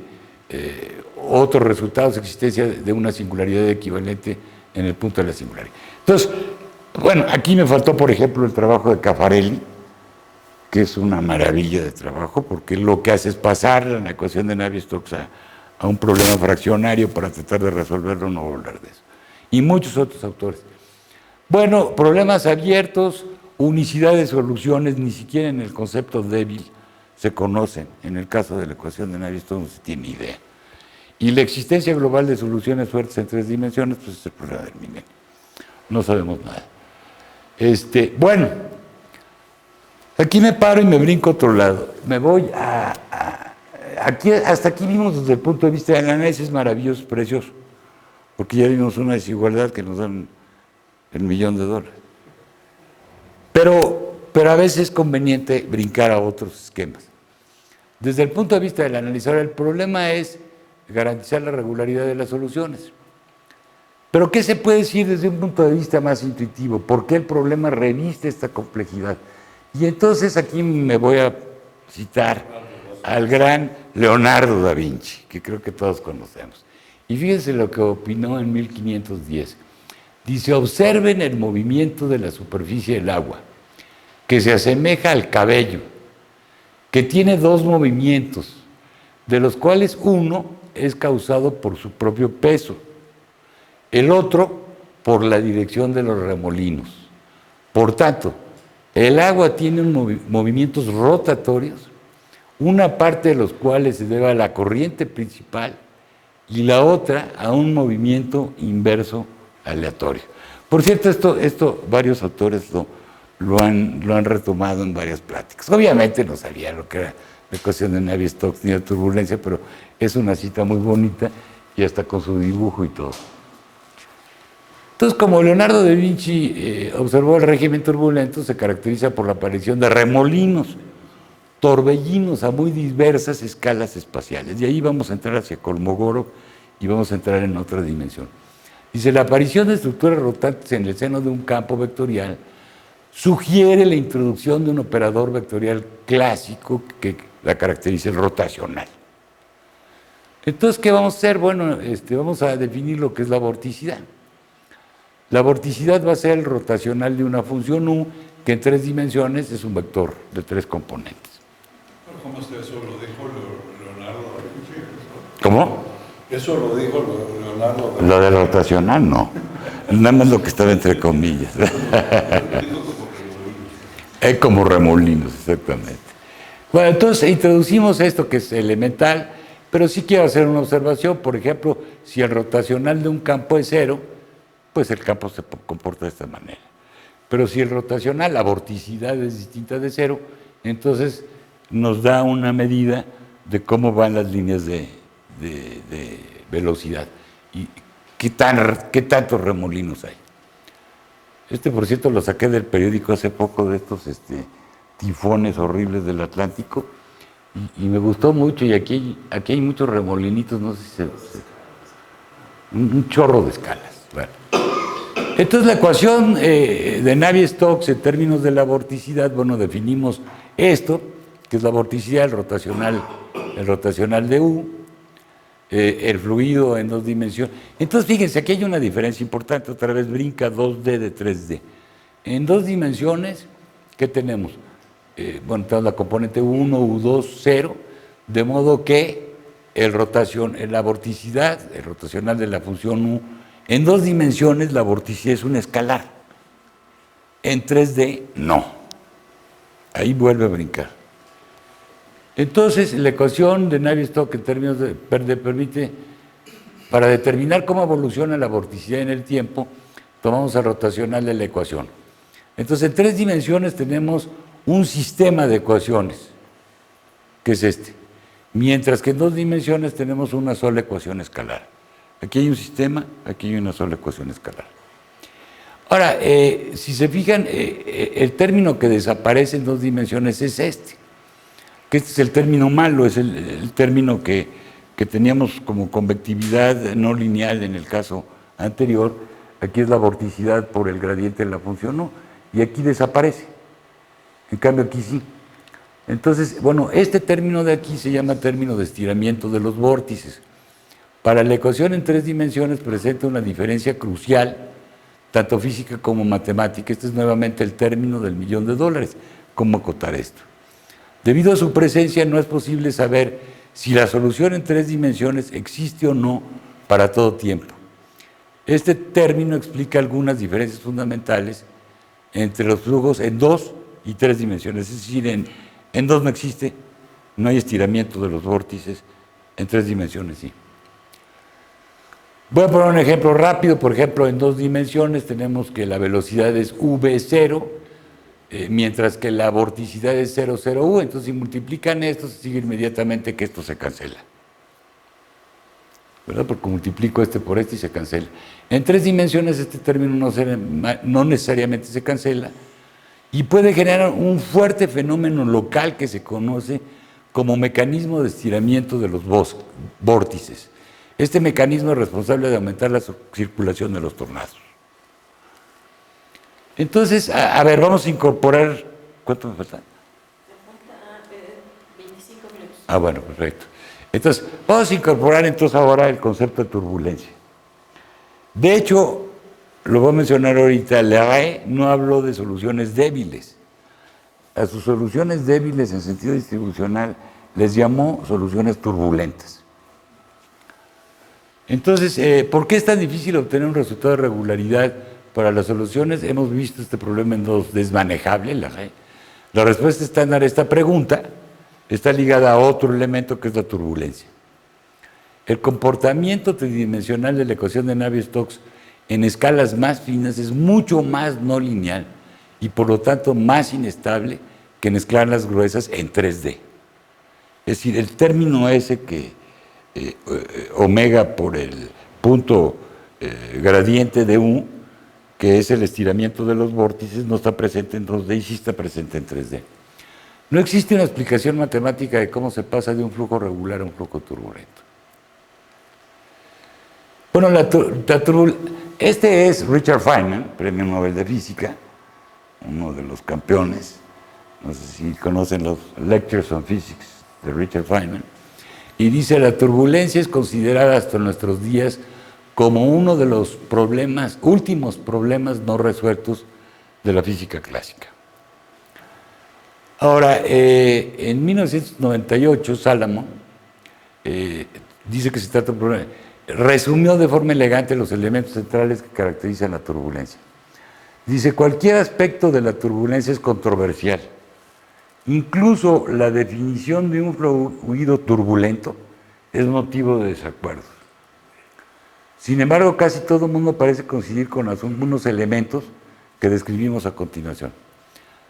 otros resultados de existencia de una singularidad equivalente en el punto de la singularidad. Entonces, bueno, aquí me faltó, por ejemplo, el trabajo de Caffarelli, que es una maravilla de trabajo, porque lo que hace es pasar la ecuación de Navier-Stokes a un problema fraccionario para tratar de resolverlo, no hablar de eso. Y muchos otros autores. Bueno, problemas abiertos, unicidad de soluciones, ni siquiera en el concepto débil se conocen. En el caso de la ecuación de Navier-Stokes no se tiene idea. Y la existencia global de soluciones fuertes en 3 dimensiones, pues es el problema del milenio. No sabemos nada. Bueno, aquí me paro y me brinco a otro lado. Me voy aquí, hasta aquí vimos desde el punto de vista del análisis maravilloso, precioso, porque ya vimos una desigualdad que nos dan $1 millón. Pero a veces es conveniente brincar a otros esquemas. Desde el punto de vista del analizador, el problema es garantizar la regularidad de las soluciones. Pero ¿qué se puede decir desde un punto de vista más intuitivo? ¿Por qué el problema reviste esta complejidad? Y entonces aquí me voy a citar al gran Leonardo da Vinci, que creo que todos conocemos. Y fíjense lo que opinó en 1510. Dice, observen el movimiento de la superficie del agua, que se asemeja al cabello, que tiene dos movimientos, de los cuales uno es causado por su propio peso, el otro por la dirección de los remolinos. Por tanto, el agua tiene movimientos rotatorios, una parte de los cuales se debe a la corriente principal y la otra a un movimiento inverso aleatorio. Por cierto, esto varios autores lo han retomado en varias pláticas. Obviamente no sabía lo que era la ecuación de Navier-Stokes ni la turbulencia, pero es una cita muy bonita y hasta con su dibujo y todo. Entonces, como Leonardo da Vinci observó el régimen turbulento, se caracteriza por la aparición de remolinos, torbellinos a muy diversas escalas espaciales. Y ahí vamos a entrar hacia Kolmogorov y vamos a entrar en otra dimensión. Dice, la aparición de estructuras rotantes en el seno de un campo vectorial sugiere la introducción de un operador vectorial clásico que la caracteriza, el rotacional. Entonces, ¿qué vamos a hacer? Bueno, vamos a definir lo que es la vorticidad. La vorticidad va a ser el rotacional de una función U, que en 3 dimensiones es un vector de 3 componentes. ¿Cómo es eso? ¿Lo dijo Leonardo da Vinci? ¿Cómo? ¿Eso lo dijo Leonardo da Vinci? Lo del rotacional, no. Nada más lo que estaba entre comillas. Es como remolinos, exactamente. Bueno, entonces introducimos esto que es elemental, pero sí quiero hacer una observación. Por ejemplo, si el rotacional de un campo es 0, pues el campo se comporta de esta manera. Pero si el rotacional, la vorticidad es distinta de 0, entonces nos da una medida de cómo van las líneas de velocidad y qué tantos remolinos hay. Por cierto, lo saqué del periódico hace poco, de estos tifones horribles del Atlántico, y me gustó mucho, y aquí hay muchos remolinitos, no sé si un chorro de escalas. Bueno. Entonces, la ecuación de Navier-Stokes en términos de la vorticidad, bueno, definimos esto, que es la vorticidad, el rotacional de U, el fluido en 2 dimensiones. Entonces, fíjense, aquí hay una diferencia importante, otra vez brinca 2D de 3D. En 2 dimensiones, ¿qué tenemos? Bueno, tenemos la componente U1, U2, 0, de modo que la vorticidad, el rotacional de la función U, en 2 dimensiones la vorticidad es un escalar. En 3D, no. Ahí vuelve a brincar. Entonces, la ecuación de Navier-Stokes en términos permite, para determinar cómo evoluciona la vorticidad en el tiempo, tomamos el rotacional de la ecuación. Entonces, en 3 dimensiones tenemos un sistema de ecuaciones, que es este. Mientras que en 2 dimensiones tenemos una sola ecuación escalar. Aquí hay un sistema, aquí hay una sola ecuación escalar. Ahora, si se fijan, el término que desaparece en 2 dimensiones es que este es el término malo, es el término que teníamos como convectividad no lineal en el caso anterior. Aquí es la vorticidad por el gradiente de la función U, y aquí desaparece. En cambio, aquí sí. Entonces, bueno, este término de aquí se llama término de estiramiento de los vórtices. Para la ecuación en 3 dimensiones presenta una diferencia crucial, tanto física como matemática. Este es nuevamente el término del $1.000.000. ¿Cómo acotar esto? Debido a su presencia, no es posible saber si la solución en 3 dimensiones existe o no para todo tiempo. Este término explica algunas diferencias fundamentales entre los flujos en 2 y 3 dimensiones. Es decir, en 2 no existe, no hay estiramiento de los vórtices, en 3 dimensiones sí. Voy a poner un ejemplo rápido. Por ejemplo, en 2 dimensiones tenemos que la velocidad es v0, mientras que la vorticidad es 0, 0, u. Entonces, si multiplican esto, se sigue inmediatamente que esto se cancela, ¿verdad? Porque multiplico por y se cancela. En 3 dimensiones este término no necesariamente se cancela y puede generar un fuerte fenómeno local que se conoce como mecanismo de estiramiento de los vórtices. Este mecanismo es responsable de aumentar la circulación de los tornados. Entonces, a ver, vamos a incorporar... ¿Cuánto me falta? 25 minutos. Ah, bueno, perfecto. Entonces, vamos a incorporar entonces ahora el concepto de turbulencia. De hecho, lo voy a mencionar ahorita, la RAE no habló de soluciones débiles. A sus soluciones débiles en sentido distribucional les llamó soluciones turbulentas. Entonces, ¿por qué es tan difícil obtener un resultado de regularidad para las soluciones? Hemos visto este problema en dos, desmanejable, la RAE. La respuesta estándar a esta pregunta está ligada a otro elemento que es la turbulencia. El comportamiento tridimensional de la ecuación de Navier-Stokes en escalas más finas es mucho más no lineal y por lo tanto más inestable que en escalas gruesas en 3D. Es decir, el término ese que omega por el punto gradiente de U, que es el estiramiento de los vórtices, no está presente en 2D y sí está presente en 3D. No existe una explicación matemática de cómo se pasa de un flujo regular a un flujo turbulento. Bueno, este es Richard Feynman, premio Nobel de Física, uno de los campeones. No sé si conocen los Lectures on Physics de Richard Feynman. Y dice, la turbulencia es considerada hasta nuestros días como uno de los últimos problemas no resueltos de la física clásica. Ahora, en 1998, Salomon dice que se trata de un problema. Resumió de forma elegante los elementos centrales que caracterizan la turbulencia. Dice, cualquier aspecto de la turbulencia es controversial. Incluso la definición de un fluido turbulento es motivo de desacuerdo. Sin embargo, casi todo el mundo parece coincidir con algunos elementos que describimos a continuación.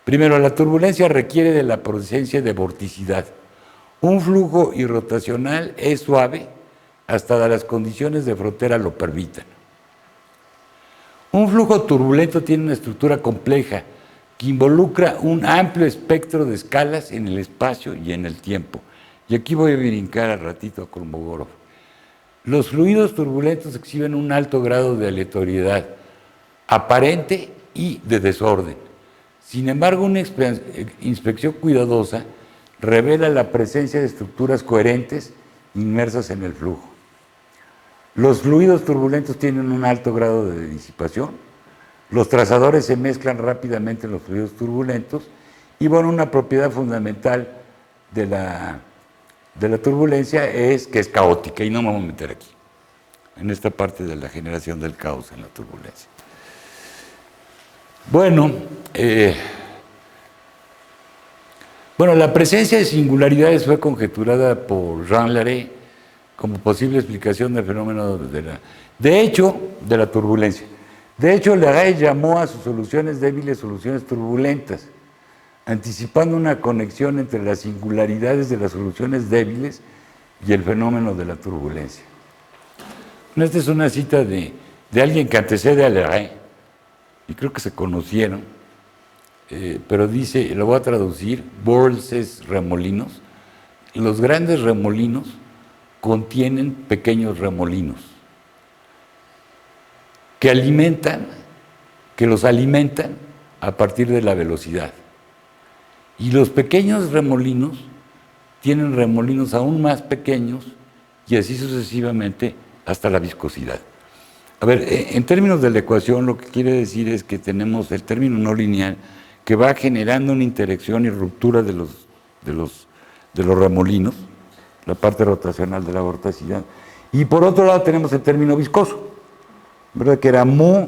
Primero, la turbulencia requiere de la presencia de vorticidad. Un flujo irrotacional es suave hasta que las condiciones de frontera lo permitan. Un flujo turbulento tiene una estructura compleja que involucra un amplio espectro de escalas en el espacio y en el tiempo. Y aquí voy a brincar al ratito a Kolmogorov. Los fluidos turbulentos exhiben un alto grado de aleatoriedad aparente y de desorden. Sin embargo, una inspección cuidadosa revela la presencia de estructuras coherentes inmersas en el flujo. Los fluidos turbulentos tienen un alto grado de disipación, los trazadores se mezclan rápidamente en los fluidos turbulentos y bueno, una propiedad fundamental de la turbulencia es que es caótica y no me vamos a meter aquí, en esta parte de la generación del caos en la turbulencia. Bueno, la presencia de singularidades fue conjeturada por Jean Larrey como posible explicación del fenómeno de la turbulencia. De hecho, Larrey llamó a sus soluciones débiles soluciones turbulentas, anticipando una conexión entre las singularidades de las soluciones débiles y el fenómeno de la turbulencia. Esta es una cita de alguien que antecede a Larrey, y creo que se conocieron, pero dice, lo voy a traducir, Bohr's es remolinos. Los grandes remolinos contienen pequeños remolinos que los alimentan a partir de la velocidad. Y los pequeños remolinos tienen remolinos aún más pequeños y así sucesivamente hasta la viscosidad. A ver, en términos de la ecuación, lo que quiere decir es que tenemos el término no lineal que va generando una interacción y ruptura de los remolinos, la parte rotacional de la vorticidad. Y por otro lado tenemos el término viscoso, ¿verdad? Que era mu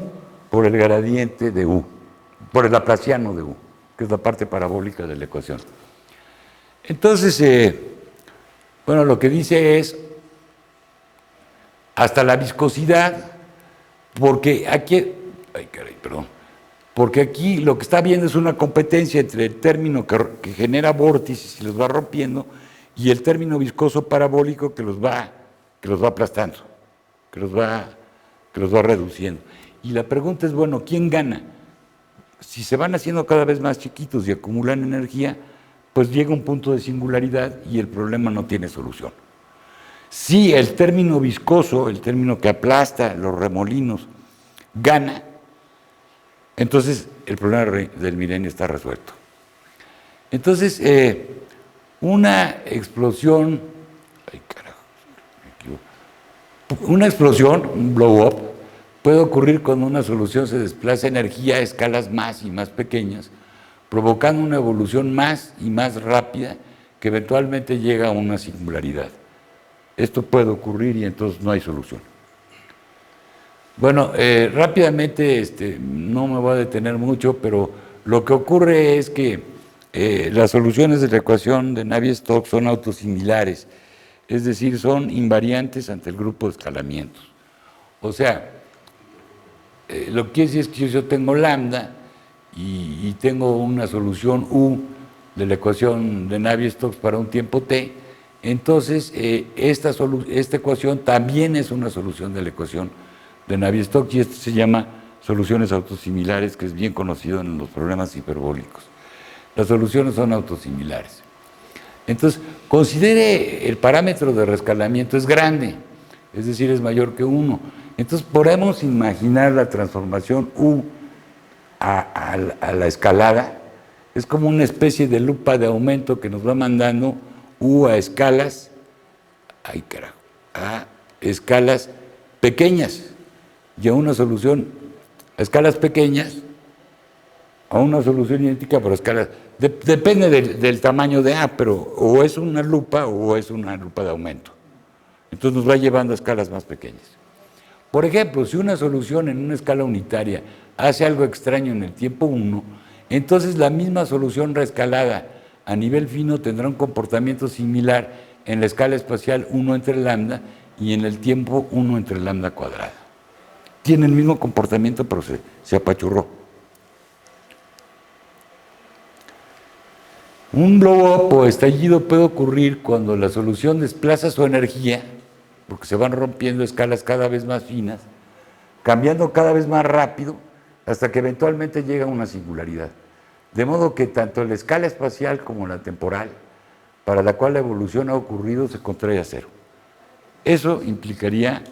por el gradiente de U, por el laplaciano de U, que es la parte parabólica de la ecuación. Entonces, lo que dice es hasta la viscosidad, porque aquí lo que está viendo es una competencia entre el término que genera vórtices y los va rompiendo y el término viscoso parabólico que los va aplastando, que los va reduciendo. Y la pregunta es, ¿quién gana? Si se van haciendo cada vez más chiquitos y acumulan energía, pues llega un punto de singularidad y el problema no tiene solución. Si el término viscoso, el término que aplasta los remolinos, gana, entonces el problema del milenio está resuelto. Entonces, una explosión, un blow-up, puede ocurrir cuando una solución se desplaza energía a escalas más y más pequeñas, provocando una evolución más y más rápida que eventualmente llega a una singularidad. Esto puede ocurrir y entonces no hay solución. Bueno, rápidamente, no me voy a detener mucho, pero lo que ocurre es que las soluciones de la ecuación de Navier-Stokes son autosimilares, es decir, son invariantes ante el grupo de escalamientos. O sea, lo que quiere decir es que yo tengo lambda y tengo una solución U de la ecuación de Navier-Stokes para un tiempo t, entonces esta ecuación también es una solución de la ecuación de Navier-Stokes y esto se llama soluciones autosimilares, que es bien conocido en los problemas hiperbólicos. Las soluciones son autosimilares. Entonces, considere el parámetro de reescalamiento es grande, es decir, es mayor que 1. Entonces, podemos imaginar la transformación U a la escalada. Es como una especie de lupa de aumento que nos va mandando U a escalas, a escalas pequeñas y a una solución, a escalas pequeñas, a una solución idéntica, pero a escalas, depende del tamaño de A, pero o es una lupa de aumento. Entonces nos va llevando a escalas más pequeñas. Por ejemplo, si una solución en una escala unitaria hace algo extraño en el tiempo 1, entonces la misma solución reescalada a nivel fino tendrá un comportamiento similar en la escala espacial 1 entre lambda y en el tiempo 1 entre lambda cuadrada. Tiene el mismo comportamiento, pero se apachurró. Un blow-up o estallido puede ocurrir cuando la solución desplaza su energía, porque se van rompiendo escalas cada vez más finas, cambiando cada vez más rápido, hasta que eventualmente llega a una singularidad. De modo que tanto la escala espacial como la temporal, para la cual la evolución ha ocurrido, se contrae a cero. Eso implicaría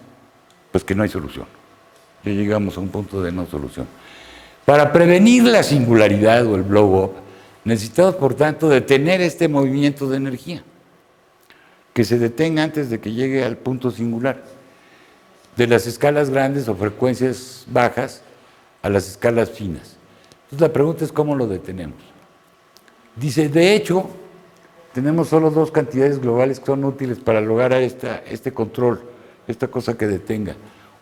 pues, que no hay solución. Ya llegamos a un punto de no solución. Para prevenir la singularidad o el blow-up, necesitamos, por tanto, detener este movimiento de energía, que se detenga antes de que llegue al punto singular, de las escalas grandes o frecuencias bajas a las escalas finas. Entonces la pregunta es cómo lo detenemos. Dice, de hecho, tenemos solo dos cantidades globales que son útiles para lograr este control, esta cosa que detenga.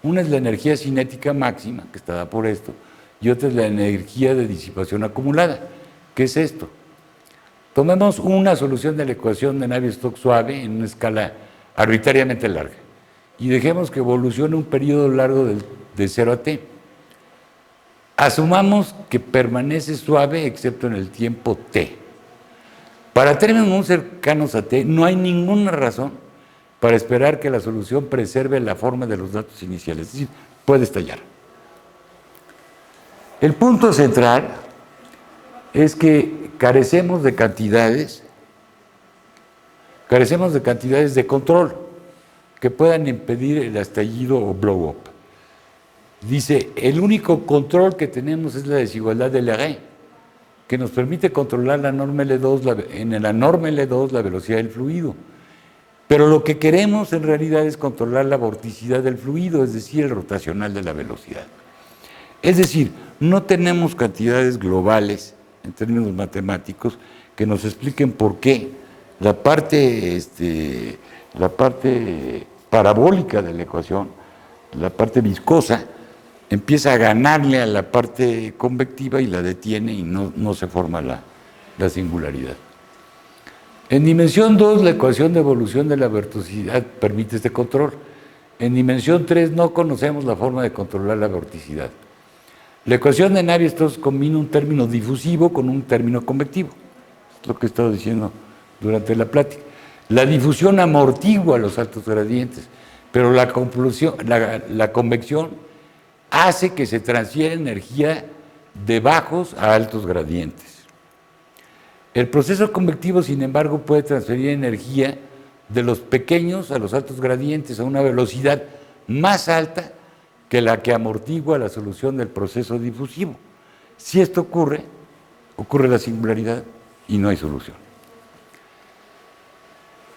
Una es la energía cinética máxima, que está dada por esto, y otra es la energía de disipación acumulada. ¿Qué es esto? Tomemos una solución de la ecuación de Navier-Stokes suave en una escala arbitrariamente larga y dejemos que evolucione un periodo largo de 0 a t. Asumamos que permanece suave excepto en el tiempo t. Para términos muy cercanos a t, no hay ninguna razón para esperar que la solución preserve la forma de los datos iniciales, es decir, puede estallar. El punto central es que carecemos de cantidades de control que puedan impedir el estallido o blow-up. Dice, el único control que tenemos es la desigualdad de Leray, que nos permite controlar la norma L2, en la norma L2 la velocidad del fluido. Pero lo que queremos en realidad es controlar la vorticidad del fluido, es decir, el rotacional de la velocidad. Es decir, no tenemos cantidades globales en términos matemáticos que nos expliquen por qué la parte parabólica de la ecuación, la parte viscosa, empieza a ganarle a la parte convectiva y la detiene y no se forma la singularidad. En dimensión 2, la ecuación de evolución de la vorticidad permite este control. En dimensión 3 no conocemos la forma de controlar la vorticidad. La ecuación de Navier-Stokes combina un término difusivo con un término convectivo. Es lo que he estado diciendo durante la plática. La difusión amortigua los altos gradientes, pero la convección hace que se transfiera energía de bajos a altos gradientes. El proceso convectivo, sin embargo, puede transferir energía de los pequeños a los altos gradientes a una velocidad más alta que la que amortigua la solución del proceso difusivo. Si esto ocurre, ocurre la singularidad y no hay solución.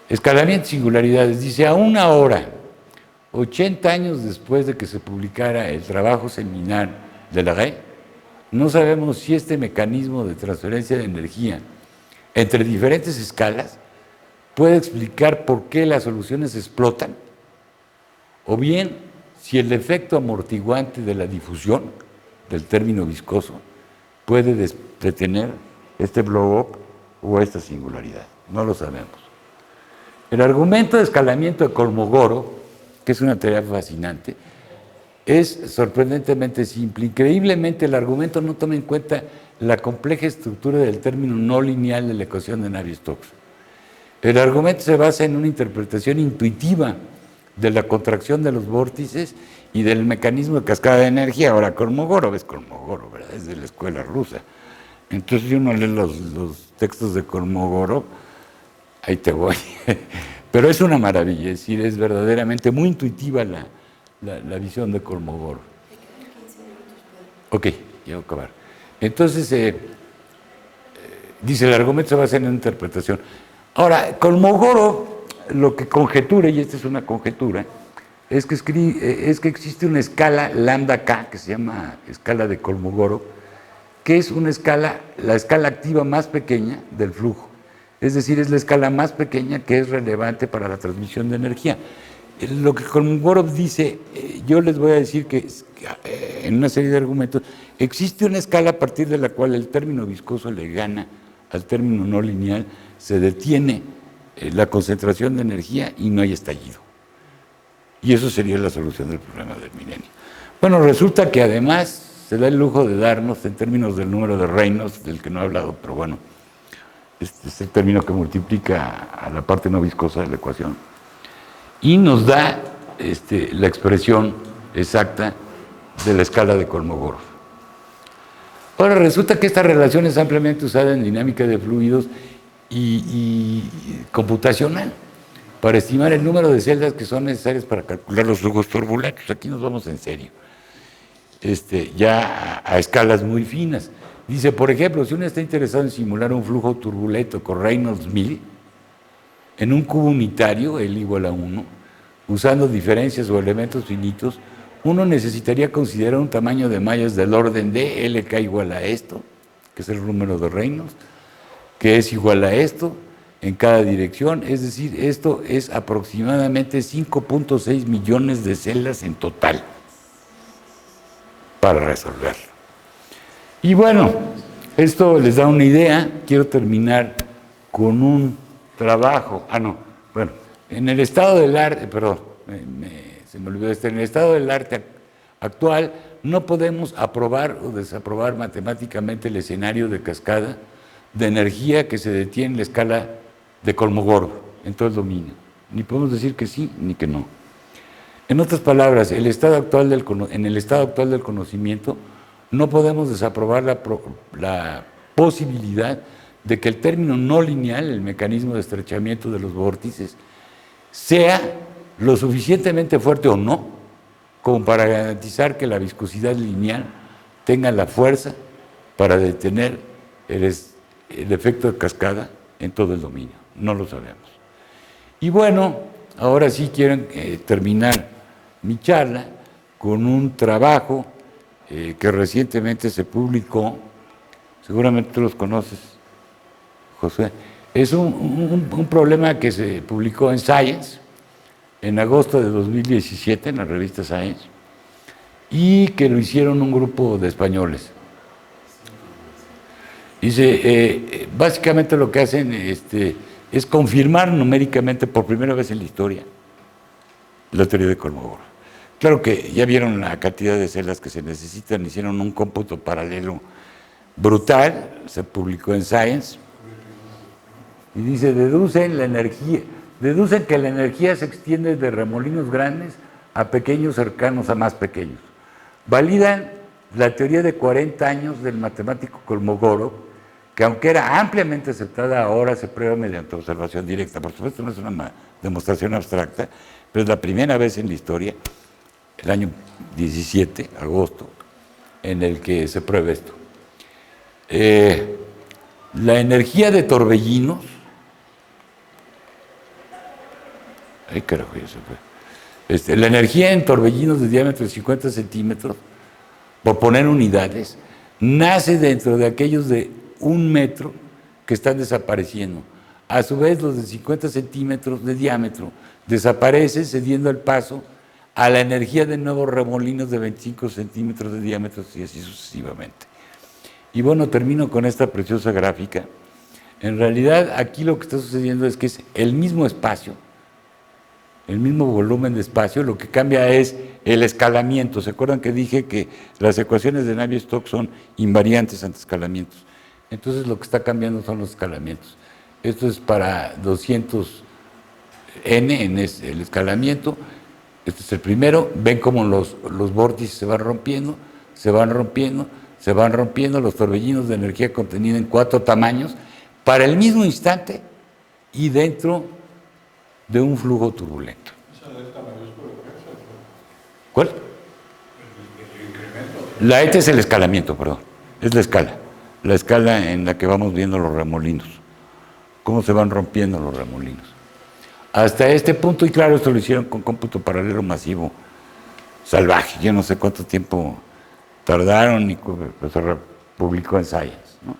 Escalamiento y singularidades. Dice, aún ahora, 80 años después de que se publicara el trabajo seminal de Larrey, no sabemos si este mecanismo de transferencia de energía entre diferentes escalas puede explicar por qué las soluciones explotan, o bien si el efecto amortiguante de la difusión del término viscoso puede detener este blow-up o esta singularidad. No lo sabemos. El argumento de escalamiento de Kolmogorov, que es una teoría fascinante, es sorprendentemente simple. Increíblemente, el argumento no toma en cuenta la compleja estructura del término no lineal de la ecuación de Navier-Stokes. El argumento se basa en una interpretación intuitiva de la contracción de los vórtices y del mecanismo de cascada de energía. Ahora, Kolmogorov es Kolmogorov, ¿verdad? Es de la escuela rusa. Entonces, si uno lee los textos de Kolmogorov, ahí te voy. Pero es una maravilla, es decir, es verdaderamente muy intuitiva la visión de Kolmogorov. Ok, ya voy a acabar. Entonces, dice, el argumento se basa en una interpretación. Ahora, Kolmogorov lo que conjetura, y esta es una conjetura, es que existe una escala lambda K, que se llama escala de Kolmogorov, que es una escala, la escala activa más pequeña del flujo. Es decir, es la escala más pequeña que es relevante para la transmisión de energía. Lo que Kolmogorov dice, yo les voy a decir que en una serie de argumentos, existe una escala a partir de la cual el término viscoso le gana al término no lineal, se detiene la concentración de energía y no hay estallido. Y eso sería la solución del problema del milenio. Bueno, resulta que además se da el lujo de darnos, en términos del número de Reynolds, del que no he hablado, pero bueno, este es el término que multiplica a la parte no viscosa de la ecuación, y nos da la expresión exacta de la escala de Kolmogorov. Ahora, resulta que esta relación es ampliamente usada en dinámica de fluidos y computacional para estimar el número de celdas que son necesarias para calcular los flujos turbulentos. Aquí nos vamos en serio, ya a escalas muy finas. Dice, por ejemplo, si uno está interesado en simular un flujo turbulento con Reynolds 1000 en un cubo unitario, L igual a 1, usando diferencias o elementos finitos, uno necesitaría considerar un tamaño de mallas del orden de LK igual a esto, que es el número de Reynolds, que es igual a esto en cada dirección, es decir, esto es aproximadamente 5.6 millones de celdas en total para resolverlo. Y bueno, esto les da una idea. Quiero terminar con un trabajo, en el estado del arte, perdón, se me olvidó en el estado del arte actual no podemos aprobar o desaprobar matemáticamente el escenario de cascada de energía que se detiene en la escala de Kolmogorov en todo el dominio. Ni podemos decir que sí ni que no. En otras palabras, en el estado actual del conocimiento no podemos desaprobar la posibilidad de que el término no lineal, el mecanismo de estrechamiento de los vórtices, sea lo suficientemente fuerte o no como para garantizar que la viscosidad lineal tenga la fuerza para detener el efecto de cascada en todo el dominio. No lo sabemos. Y bueno, ahora sí quiero terminar mi charla con un trabajo que recientemente se publicó, seguramente tú los conoces, José. Es un problema que se publicó en Science en agosto de 2017, en la revista Science, y que lo hicieron un grupo de españoles. Dice, básicamente lo que hacen es confirmar numéricamente por primera vez en la historia la teoría de Kolmogorov. Claro que ya vieron la cantidad de celdas que se necesitan, hicieron un cómputo paralelo brutal, se publicó en Science, y dice, deducen que la energía se extiende de remolinos grandes a pequeños cercanos a más pequeños. Validan la teoría de 40 años del matemático Kolmogorov, que aunque era ampliamente aceptada, ahora se prueba mediante observación directa. Por supuesto, no es una demostración abstracta, pero es la primera vez en la historia, el año 17, agosto, en el que se prueba esto. La energía de torbellinos, ay carajo, ya se fue. La energía en torbellinos de diámetro de 50 centímetros, por poner unidades, nace dentro de aquellos de 1 metro que están desapareciendo. A su vez, los de 50 centímetros de diámetro desaparecen, cediendo el paso a la energía de nuevos remolinos de 25 centímetros de diámetro y así sucesivamente. Y bueno, termino con esta preciosa gráfica. En realidad, aquí lo que está sucediendo es que es el mismo espacio, el mismo volumen de espacio, lo que cambia es el escalamiento. ¿Se acuerdan que dije que las ecuaciones de Navier-Stokes son invariantes ante escalamientos? Entonces lo que está cambiando son los escalamientos. Esto es para 200n en el escalamiento. Este es el primero. Ven cómo los vórtices se van rompiendo, se van rompiendo, se van rompiendo los torbellinos de energía contenida en 4 tamaños para el mismo instante y dentro de un flujo turbulento. ¿Cuál? La ETA es el escalamiento, perdón. Es la escala en la que vamos viendo los remolinos, cómo se van rompiendo los remolinos. Hasta este punto, y claro, esto lo hicieron con cómputo paralelo masivo, salvaje, yo no sé cuánto tiempo tardaron y pues, se publicó en Science, ¿no?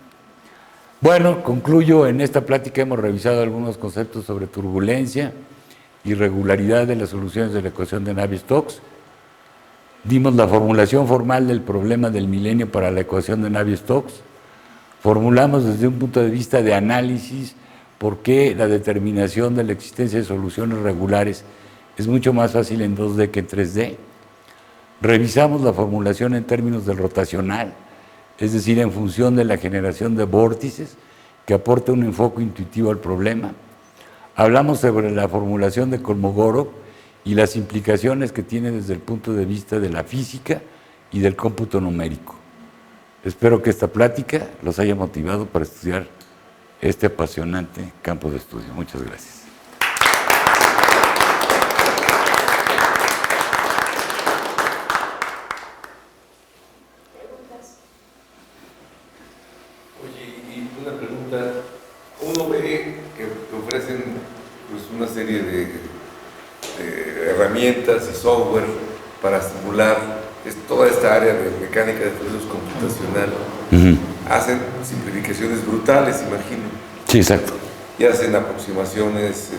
Bueno, concluyo, en esta plática hemos revisado algunos conceptos sobre turbulencia y regularidad de las soluciones de la ecuación de Navier-Stokes. Dimos la formulación formal del problema del milenio para la ecuación de Navier-Stokes. Formulamos desde un punto de vista de análisis por qué la determinación de la existencia de soluciones regulares es mucho más fácil en 2D que en 3D. Revisamos la formulación en términos del rotacional, es decir, en función de la generación de vórtices, que aporta un enfoque intuitivo al problema. Hablamos sobre la formulación de Kolmogorov y las implicaciones que tiene desde el punto de vista de la física y del cómputo numérico. Espero que esta plática los haya motivado para estudiar este apasionante campo de estudio. Muchas gracias. Uno ve que ofrecen pues, una serie de herramientas y software para simular toda esta área de mecánica de fluidos computacional. Hacen simplificaciones brutales, imagino. Sí, exacto. Y hacen aproximaciones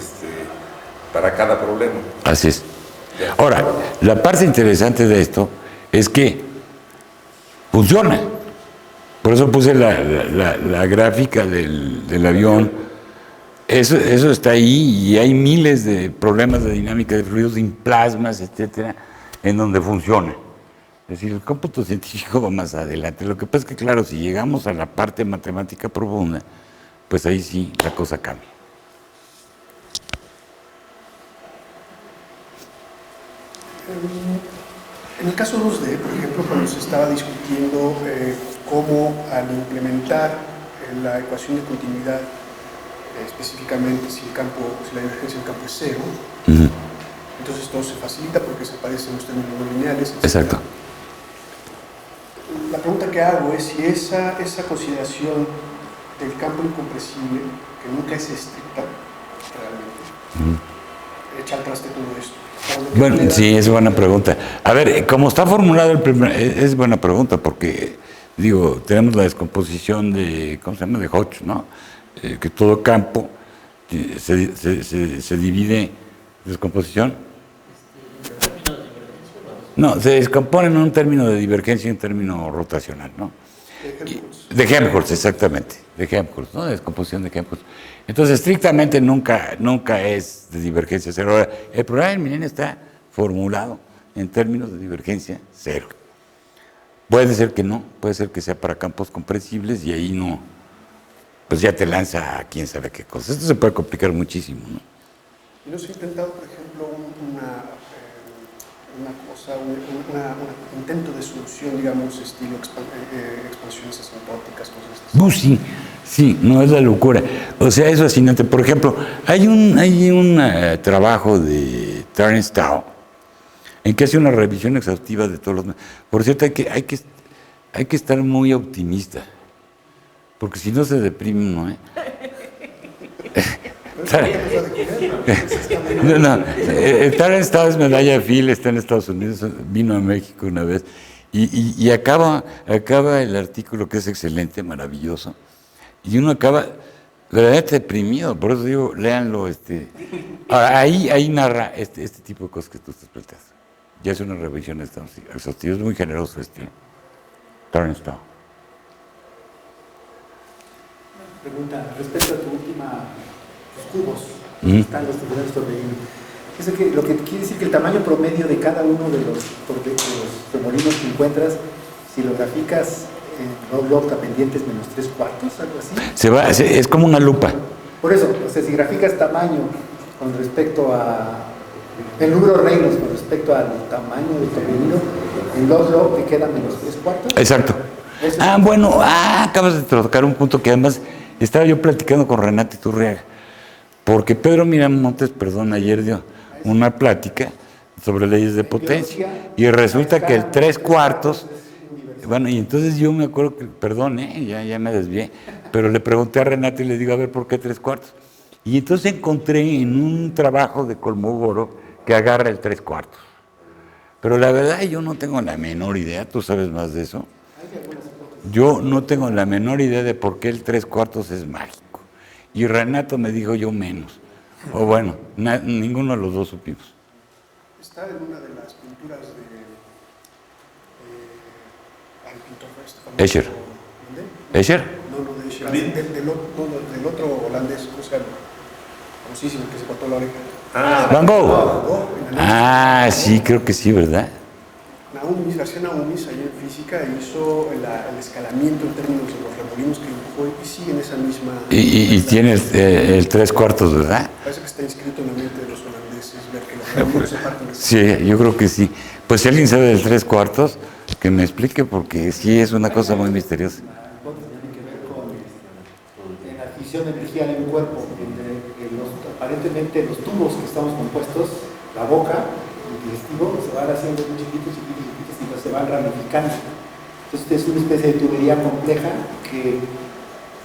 para cada problema. Así es. Ahora, la parte interesante de esto es que funciona. Por eso puse la gráfica del avión. Eso está ahí y hay miles de problemas de dinámica de fluidos, de plasmas, etcétera, en donde funciona. Es decir, el cómputo científico va más adelante. Lo que pasa es que, claro, si llegamos a la parte matemática profunda, pues ahí sí la cosa cambia. En el caso 2D, por ejemplo, cuando se estaba discutiendo cómo al implementar la ecuación de continuidad, específicamente si la divergencia del campo es cero, entonces todo se facilita porque se aparecen los términos no lineales, etc. Exacto. La pregunta que hago es si esa consideración del campo incompresible, que nunca es estricta realmente, echa al traste todo esto. Bueno, sí, es buena pregunta. A ver, como está formulado el primer, es buena pregunta porque, digo, tenemos la descomposición de, ¿cómo se llama?, de Hodge, ¿no? Que todo campo se divide, ¿descomposición? No, se descompone en un término de divergencia y un término rotacional, ¿no? De Helmholtz, exactamente, de Helmholtz, ¿no? De descomposición de Helmholtz. Entonces, estrictamente nunca es de divergencia cero. Ahora, el problema del milenio está formulado en términos de divergencia cero. Puede ser que no, puede ser que sea para campos compresibles y ahí no, pues ya te lanza a quién sabe qué cosa. Esto se puede complicar muchísimo, ¿no? ¿Y no se ha intentado, por ejemplo, una cosa, un intento de solución, digamos, estilo expansiones asintóticas, cosas así. Sí, no es la locura. O sea, es fascinante. Por ejemplo, hay un trabajo de Terence Tao en que hace una revisión exhaustiva de todos los... Por cierto, hay que estar muy optimista, porque si no se deprime uno, ¿eh? No, Terence Tao es medalla Phil, está en Estados Unidos, vino a México una vez, y acaba el artículo, que es excelente, maravilloso, y uno acaba verdaderamente deprimido. Por eso digo, léanlo. Ahora, ahí narra este tipo de cosas que tú estás planteando. Ya es una revisión exhaustiva, es muy generoso Terence Tao. Pregunta, respecto a tu última, los cubos, están los diferentes torbellinos. Eso que, lo que quiere decir que el tamaño promedio de cada uno de los remolinos que encuentras, si lo graficas en dos pendientes menos 3/4, algo así. Es como una lupa. Por eso, o sea, si graficas tamaño con respecto a el número de reinos con respecto al tamaño del torbellino, en dos log te queda menos 3/4. Exacto. Bueno, acabas de tocar un punto que además estaba yo platicando con Renata Iturriaga, porque Pedro Miramontes, ayer dio una plática sobre leyes de potencia, y resulta que el 3/4, bueno, y entonces yo me acuerdo que, perdón, ya me desvié, pero le pregunté a Renata y le digo, a ver, ¿por qué 3/4? Y entonces encontré en un trabajo de Kolmogorov que agarra el 3/4. Pero la verdad yo no tengo la menor idea, ¿tú sabes más de eso? Yo no tengo la menor idea de por qué el 3/4 es mágico. Y Renato me dijo yo menos. O bueno, ninguno de los dos supimos. Está en una de las pinturas al pintor Escher. ¿Escher? No, de Escher. Del otro holandés, ¿cómo se llama? Famosísimo, que se cortó la oreja. Van Gogh. Sí, creo que sí, ¿verdad? García Naumis, ahí en física, hizo el escalamiento en términos de los remolinos que dibujó y sigue en esa misma... Y tiene el 3/4, ¿verdad? Parece que está inscrito en la mente de los holandeses, ver que los remolinos se parten. Sí, yo creo que sí. Pues si alguien sabe del 3/4, que me explique, porque sí es una cosa muy misteriosa. Tiene que ver con la adquisición de energía en el cuerpo, aparentemente los tubos que estamos compuestos, la boca, el digestivo, se van haciendo muy chiquitos y se van ramificando. Entonces es una especie de tubería compleja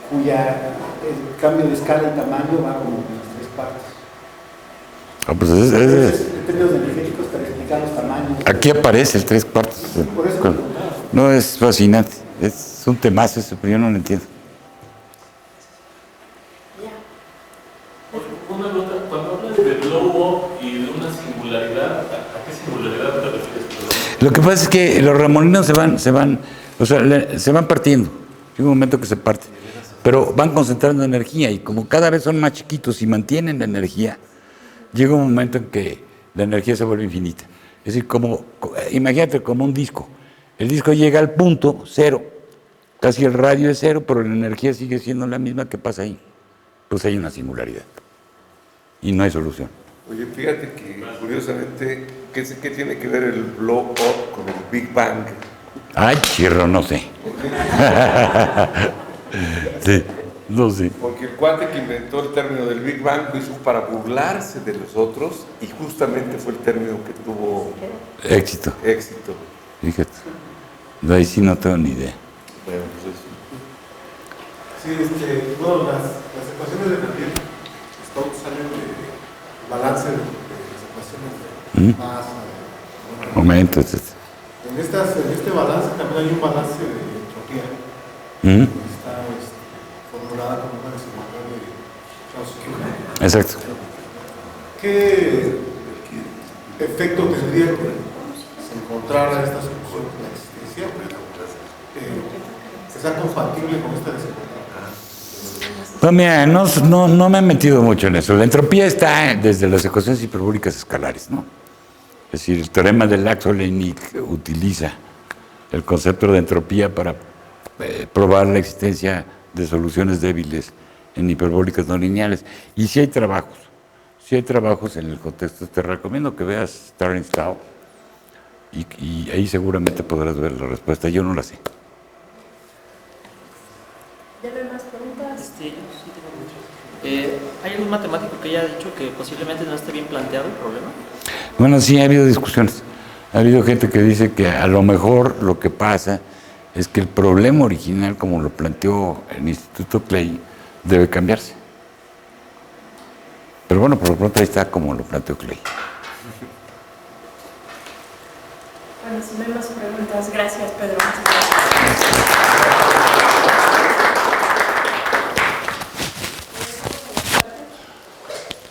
cuya el cambio de escala y tamaño va como en las 3/4. Pues en términos energéticos para explicar los tamaños. Aquí aparece el 3/4. Por eso no, es fascinante. Es un temazo eso, pero yo no lo entiendo. Una nota, cuando hablas de globo y de una singularidad, ¿a qué singularidad te refieres? Lo que pasa es que los remolinos se van partiendo. Llega un momento que se parte, pero van concentrando energía, y como cada vez son más chiquitos y mantienen la energía, llega un momento en que la energía se vuelve infinita. Es decir, imagínate como un disco. El disco llega al punto cero, casi el radio es cero, pero la energía sigue siendo la misma. que pasa ahí? Pues hay una singularidad y no hay solución. Oye, fíjate que curiosamente, ¿qué tiene que ver el blow up con el Big Bang? Ay, chirro, no sé. Sí, no sé. Porque el cuate que inventó el término del Big Bang lo hizo para burlarse de los otros, y justamente fue el término que tuvo Éxito. Fíjate. De ahí sí no tengo ni idea. Bueno, pues eso. Sí, bueno, las ecuaciones de Napier salen de balance de las ecuaciones de masa, Momento, etc. En este balance también hay un balance de entropía. Está formulada como una desigualdad de Chaussky. Exacto. ¿Qué efecto tendría que se encontrara esta solución de la existencia que sea compatible con esta desigualdad? Pues mira, no me he metido mucho en eso. La entropía está desde las ecuaciones hiperbólicas escalares, ¿no? Es decir, el teorema de Lax-Oleinik utiliza el concepto de entropía para probar la existencia de soluciones débiles en hiperbólicas no lineales. Y sí hay trabajos en el contexto. Te recomiendo que veas Terence Tao, y ahí seguramente podrás ver la respuesta. Yo no la sé. ¿Ya no hay más preguntas? Yo sí tengo muchas. ¿Hay algún matemático que haya dicho que posiblemente no esté bien planteado el problema? Bueno, sí, ha habido discusiones. Ha habido gente que dice que a lo mejor lo que pasa es que el problema original, como lo planteó el Instituto Clay, debe cambiarse. Pero bueno, por lo pronto ahí está como lo planteó Clay. Bueno, si no hay más preguntas, gracias, Pedro. Muchas gracias.